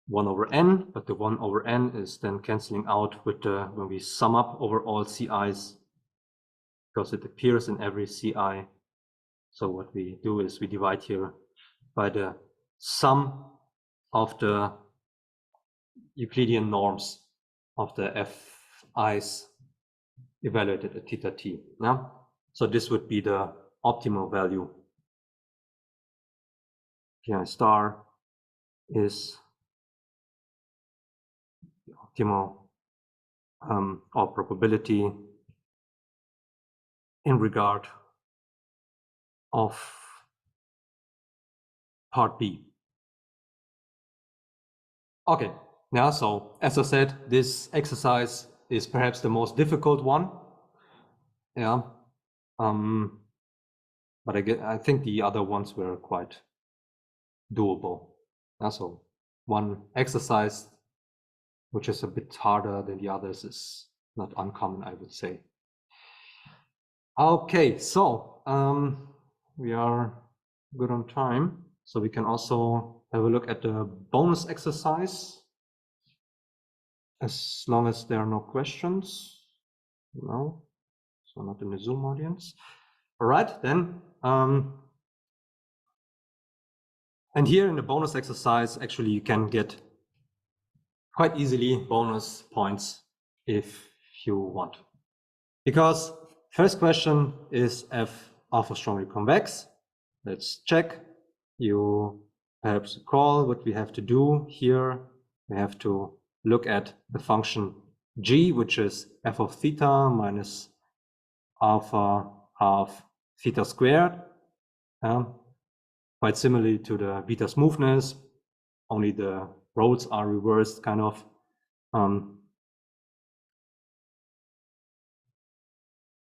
1 over n, but the 1 over n is then canceling out with the, when we sum up over all ci's, because it appears in every ci. So what we do is we divide here by the sum of the Euclidean norms of the fi's evaluated at theta t. Yeah? So this would be the optimal value. Pi star is the optimal or probability in regard of part B. Okay, now, so as I said, this exercise is perhaps the most difficult one. Yeah, but I think the other ones were quite doable. So one exercise which is a bit harder than the others is not uncommon, I would say. Okay, so we are good on time, so we can also have a look at the bonus exercise, as long as there are no questions. No, so not in the Zoom audience. All right, then. And here in the bonus exercise, actually, you can get quite easily bonus points if you want. Because first question is f alpha strongly convex. Let's check. You perhaps recall what we have to do here. We have to look at the function g, which is f of theta minus alpha half theta squared. Quite similarly to the beta smoothness, only the roles are reversed, kind of.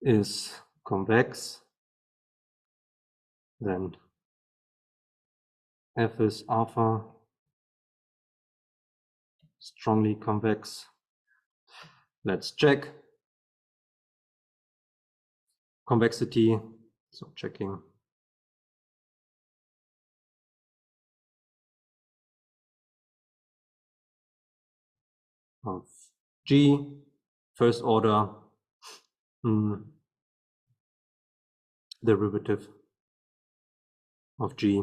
Is convex, then f is alpha strongly convex. Let's check convexity, so checking of g, first order derivative of g.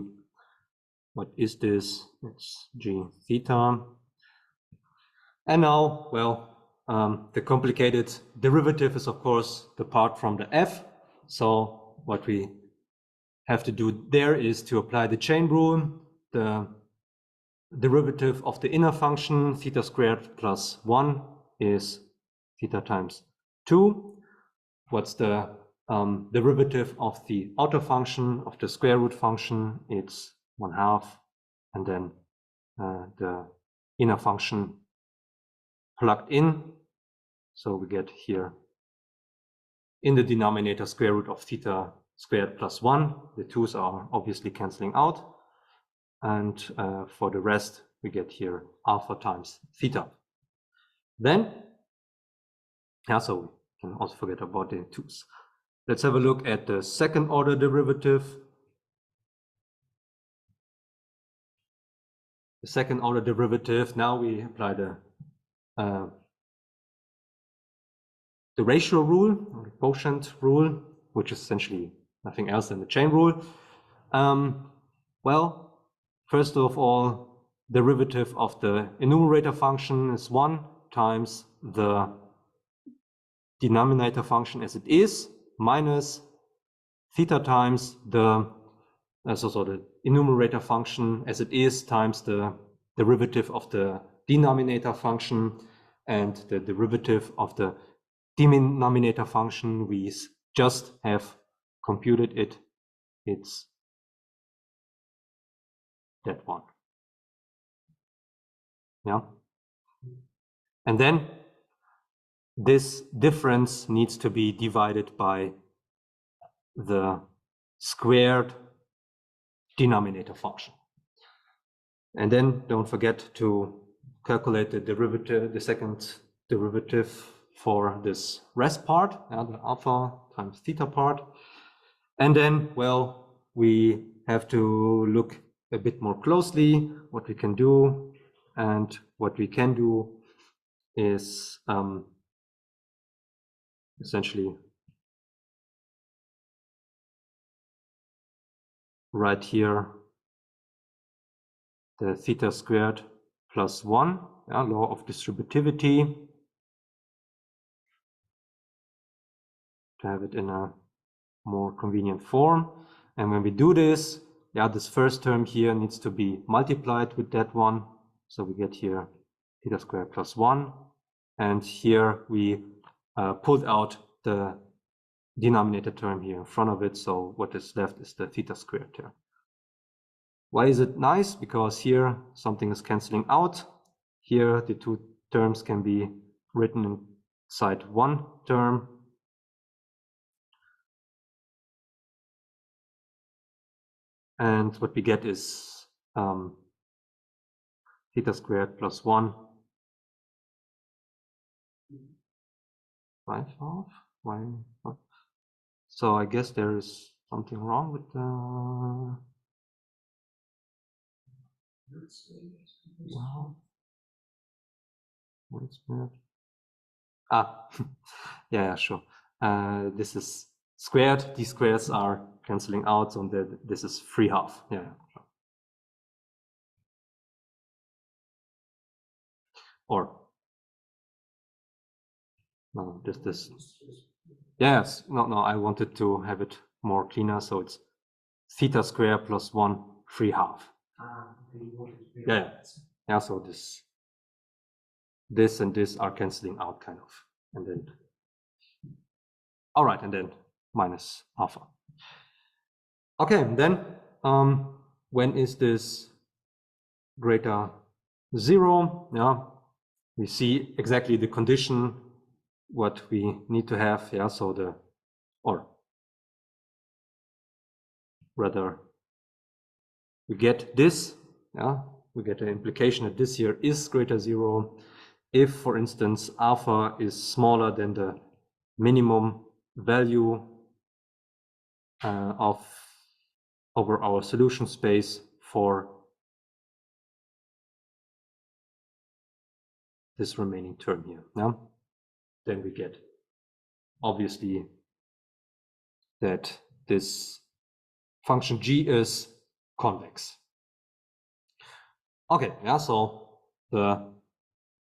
What is this? It's g theta. And now, well, the complicated derivative is, of course, the part from the f. So what we have to do there is to apply the chain rule. The derivative of the inner function theta squared plus 1 is theta times 2. what's the derivative of the outer function of the square root function? It's 1/2, and then the inner function plugged in. So we get here in the denominator square root of theta squared plus 1. The 2's are obviously canceling out. And for the rest, we get here alpha times theta. Then, so we can also forget about the 2's. Let's have a look at the second order derivative. The second order derivative, now we apply the ratio rule, or the quotient rule, which is essentially nothing else than the chain rule. Well, first of all, derivative of the enumerator function is 1 times the denominator function as it is, minus theta times the enumerator function as it is times the derivative of the denominator function, and the derivative of the denominator function we just have computed it. It's that one. Yeah. And then this difference needs to be divided by the squared denominator function. And then don't forget to calculate the derivative, the second derivative for this rest part, the alpha times theta part. And then, well, we have to look a bit more closely what we can do. And what we can do is essentially right here the theta squared plus 1, law of distributivity, to have it in a more convenient form. And when we do this, this first term here needs to be multiplied with that one. So we get here theta squared plus 1. And here we pulled out the denominator term here in front of it. So what is left is the theta squared term. Why is it nice? Because here something is canceling out. Here the two terms can be written inside one term. And what we get is theta squared plus 1. 5/2. Why? So I guess there is something wrong with the. Wow. Yeah, sure. This is squared. These squares are canceling out, so this is 3/2. Yeah, sure. Or no, just this. Yes, no, I wanted to have it more cleaner, so it's theta squared plus 1 3/2. Yeah. So this and this are canceling out kind of, and then all right, and then minus alpha. Okay, then when is this greater 0? Yeah, we see exactly the condition what we need to have. Yeah, so rather we get this. Yeah, we get the implication that this here is greater 0 if, for instance, alpha is smaller than the minimum value over our solution space for this remaining term here. Yeah? Then we get obviously that this function g is convex. Okay, yeah, so the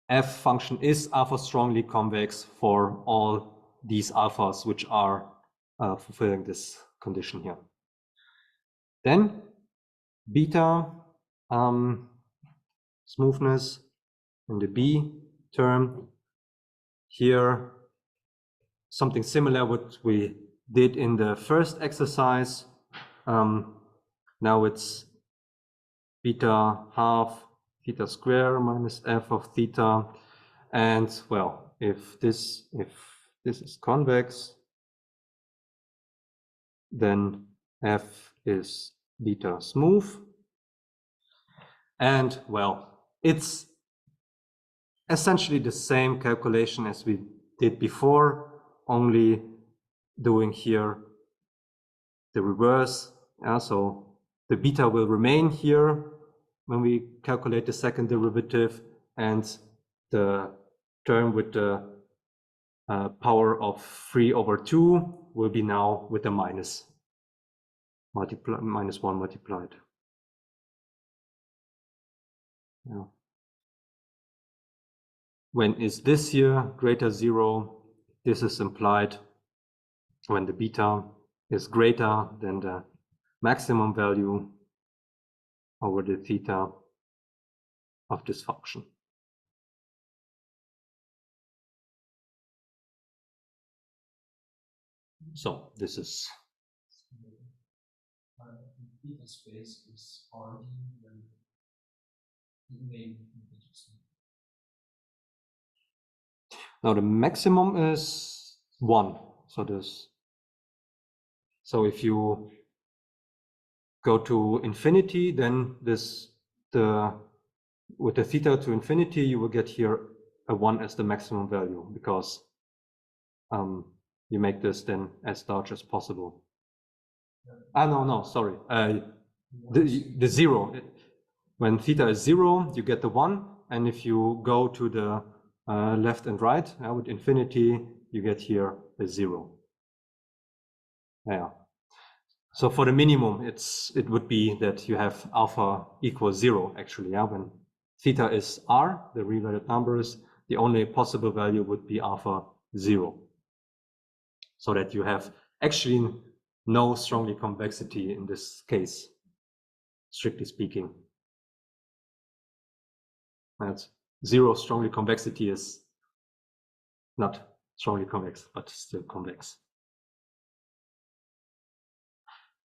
f function is alpha strongly convex for all these alphas which are fulfilling this condition here. Then beta smoothness in the B term here something similar what we did in the first exercise. Now it's beta half theta square minus f of theta. And well, if this is convex, then f is beta smooth. And well, it's essentially the same calculation as we did before, only doing here the reverse. So the beta will remain here when we calculate the second derivative, and the term with the power of 3/2 will be now with the minus 1 multiplied. Yeah. When is this here greater 0? This is implied when the beta is greater than the maximum value over the theta of this function. So this is beta space is RD and the main integers. now the maximum is 1. So if you go to infinity, then with the theta to infinity, you will get here a 1 as the maximum value, because you make this then as large as possible. No, sorry. The 0. When theta is 0, you get the 1, and if you go to the left and right with infinity, you get here a 0. Yeah. So for the minimum, it would be that you have alpha equals 0 actually. Yeah, when theta is r, the real-valued numbers, the only possible value would be alpha 0. So that you have actually no strongly convexity in this case, strictly speaking. That's 0 strongly convexity is not strongly convex, but still convex.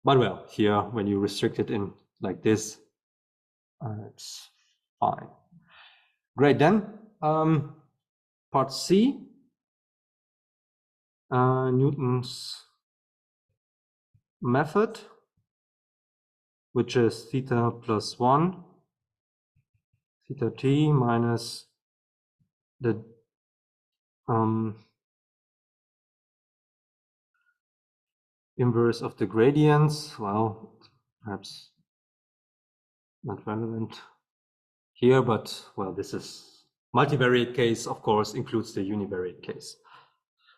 But well, here, when you restrict it in like this, it's fine. Great, then part C, Newton's method, which is theta plus 1, theta t minus the inverse of the gradients. Well, perhaps not relevant here, but well, this is multivariate case, of course, includes the univariate case.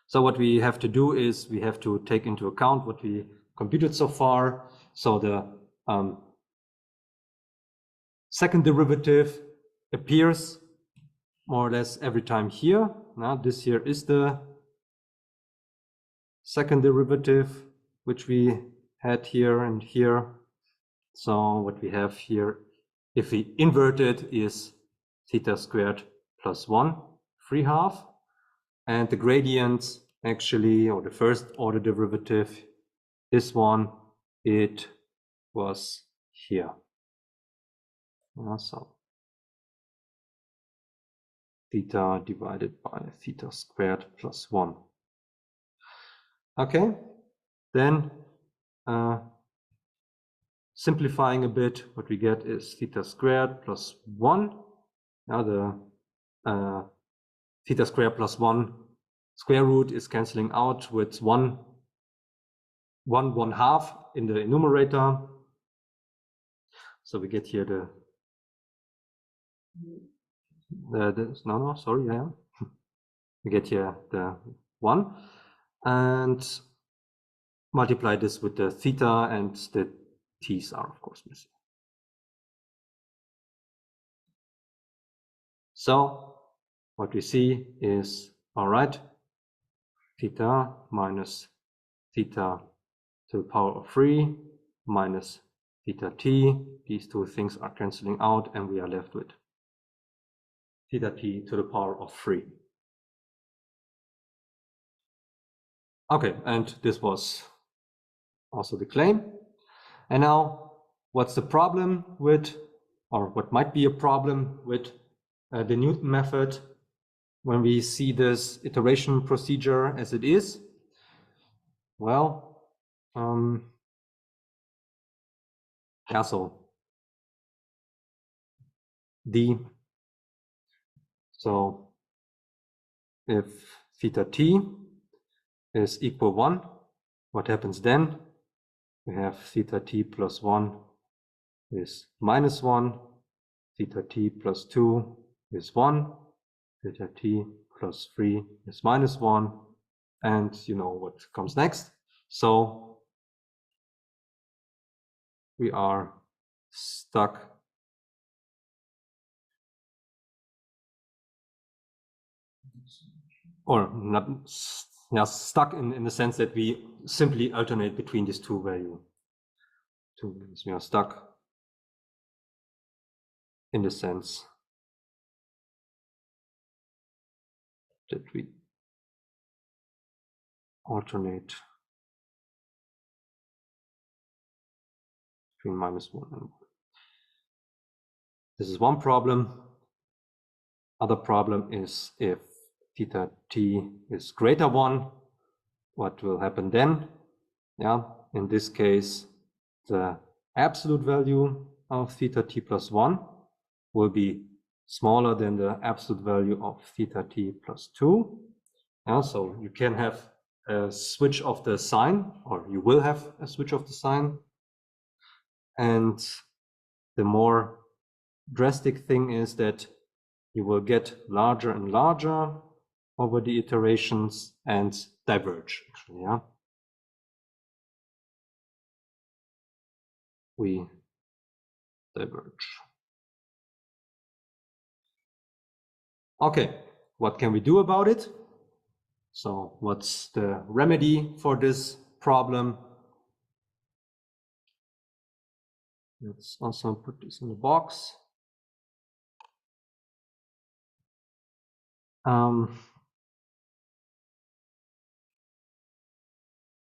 So what we have to do is we have to take into account what we computed so far. So the second derivative appears more or less every time here. Now this here is the second derivative, which we had here and here. So what we have here, if we invert it, is theta squared plus 1, 3/2. And the gradient actually, or the first order derivative, this one, it was here. So theta divided by theta squared plus 1. Okay, then simplifying a bit, what we get is theta squared plus 1. Now the theta squared plus 1 square root is canceling out with 1 1/2 in the numerator. So we get here we get here the 1 and multiply this with the theta, and the t's are of course missing. So what we see is, all right, theta minus theta to the power of 3 minus theta t. These two things are canceling out, and we are left with theta t to the power of 3. Okay, and this was also the claim. And now, what's the problem with, or what might be a problem with the Newton method when we see this iteration procedure as it is? Well, yeah, so if theta t is equal 1, what happens then? We have theta t plus 1 is minus 1, theta t plus 2 is 1, theta t plus 3 is minus 1, and you know what comes next. So we are stuck or not, yeah, stuck in the sense that we simply alternate between these two values. We are stuck in the sense that we alternate between minus 1 and 1. This is one problem. Other problem is if theta t is greater 1, what will happen then? Yeah, in this case, the absolute value of theta t plus 1 will be smaller than the absolute value of theta t plus 2. Yeah, so you can have a switch of the sign, or you will have a switch of the sign. And the more drastic thing is that you will get larger and larger over the iterations and diverge, actually, yeah. We diverge. Okay, what can we do about it? So what's the remedy for this problem? Let's also put this in the box.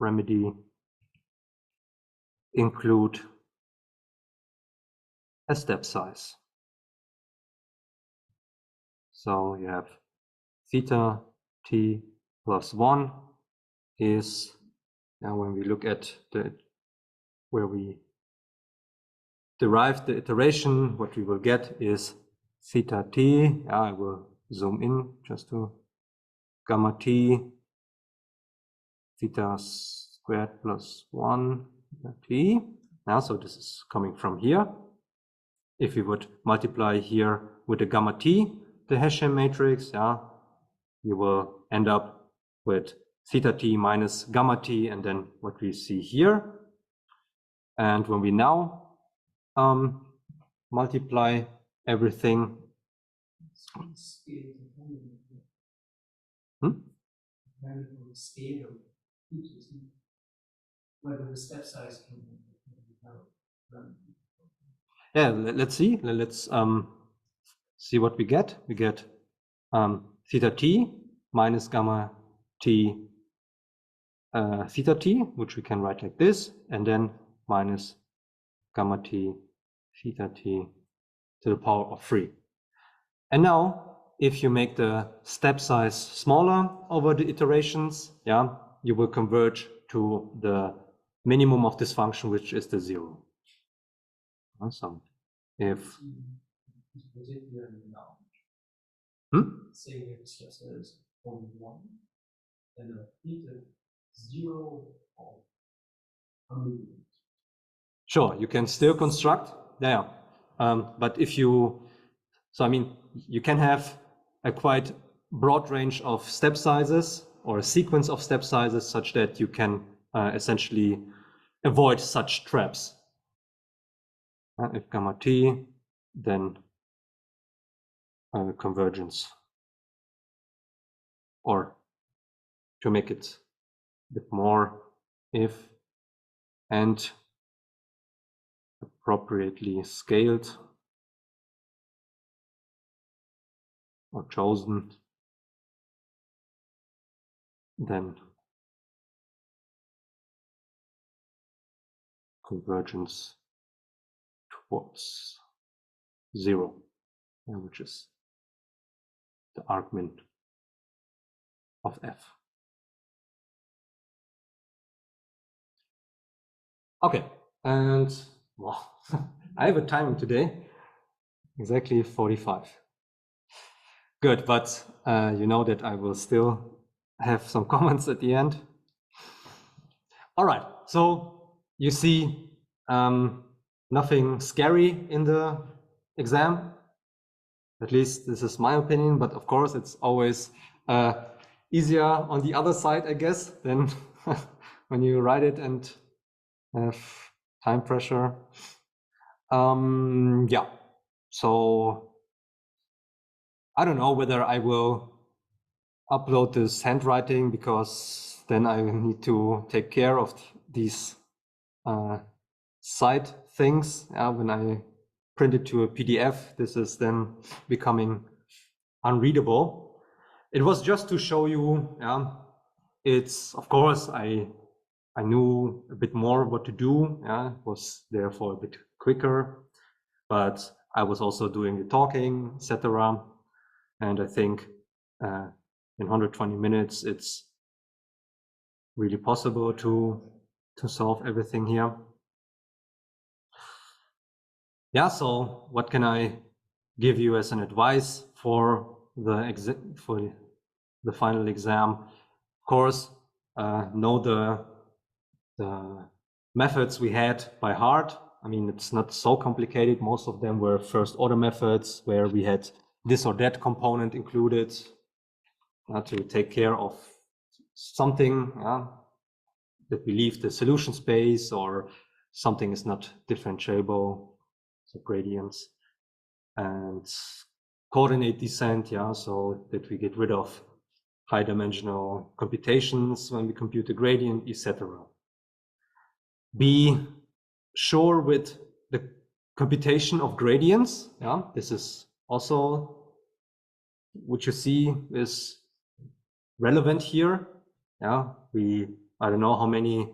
Remedy include a step size. So you have theta t plus 1 is, now when we look at where we derive the iteration, what we will get is theta t. I will zoom in just to gamma t, theta squared plus 1 theta t. Now, so this is coming from here. If we would multiply here with the gamma t, the Hessian matrix, you will end up with theta t minus gamma t, and then what we see here. And when we now multiply everything, whether the step size can yeah, let's see. Let's see what we get. We get theta t minus gamma t theta t, which we can write like this, and then minus gamma t theta t to the power of 3. And now, if you make the step size smaller over the iterations, you will converge to the minimum of this function, which is the 0. So if say we have a step size only 1, then a theta 0 or a movement. Sure, you can still construct, but if you, so I mean, you can have a quite broad range of step sizes or a sequence of step sizes such that you can essentially avoid such traps. If gamma t, then convergence. Or to make it a bit more, if and appropriately scaled or chosen, then convergence towards 0, which is the argmin of f. Okay, and well, I have a timing today, exactly 45. Good, but you know that I will still have some comments at the end. All right, so you see nothing scary in the exam. At least this is my opinion, but of course it's always easier on the other side, I guess, than when you write it and have time pressure. Yeah, so I don't know whether I will upload this handwriting, because then I need to take care of these side things. When I print it to a PDF, this is then becoming unreadable. It was just to show you, it's, of course, I knew a bit more what to do, it was therefore a bit quicker, but I was also doing the talking, etc. And I think in 120 minutes, it's really possible to solve everything here. Yeah, so what can I give you as an advice for the final exam? Of course, know the methods we had by heart. I mean, it's not so complicated. Most of them were first order methods where we had this or that component included to take care of something that we leave the solution space, or something is not differentiable, so gradients, and coordinate descent, so that we get rid of high dimensional computations when we compute the gradient, etc. Be sure with the computation of gradients. This is also what you see is relevant here. I don't know how many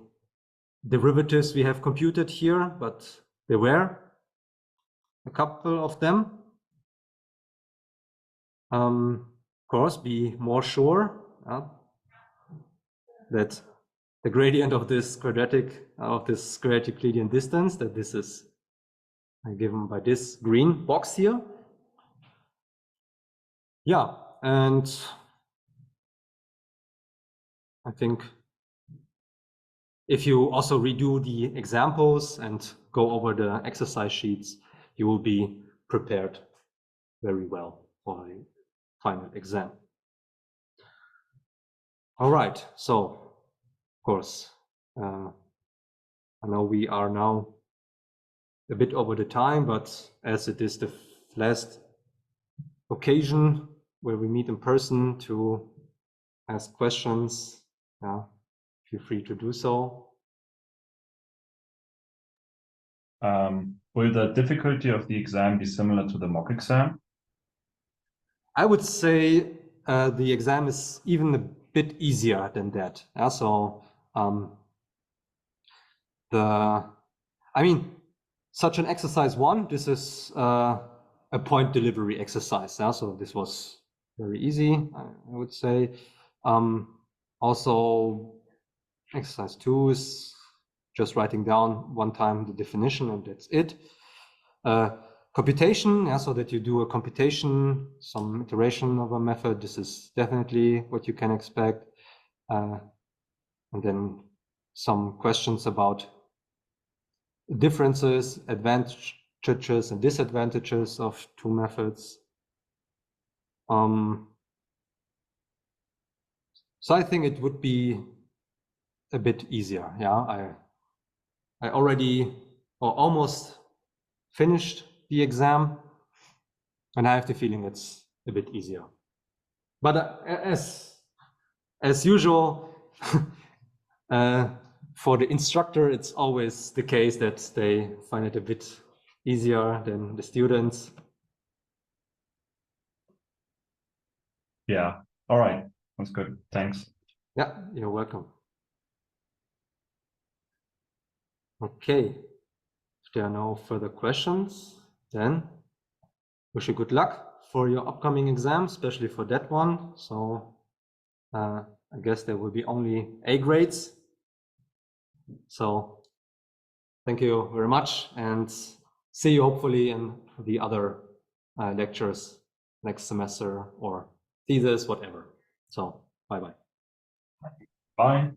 derivatives we have computed here, but there were a couple of them. Of course, be more sure that the gradient of this quadratic gradient distance, that this is given by this green box here. And I think if you also redo the examples and go over the exercise sheets, you will be prepared very well for the final exam. All right, so of course, I know we are now a bit over the time, but as it is the last occasion where we meet in person to ask questions, feel free to do so. Will the difficulty of the exam be similar to the mock exam? I would say the exam is even a bit easier than that. Such an exercise 1, this is a point delivery exercise. So this was very easy, I would say. Also, exercise 2 is just writing down one time the definition, and that's it. Computation, so that you do a computation, some iteration of a method. This is definitely what you can expect. And then some questions about differences, advantages and disadvantages of two methods. So I think it would be a bit easier. I already or almost finished the exam, and I have the feeling it's a bit easier. But as usual, for the instructor, it's always the case that they find it a bit easier than the students. Yeah, all right, that's good, thanks. Yeah, you're welcome. Okay, if there are no further questions, then wish you good luck for your upcoming exam, especially for that one. So I guess there will be only A grades. So thank you very much, and see you hopefully in the other lectures next semester or thesis, whatever. So bye-bye. Bye.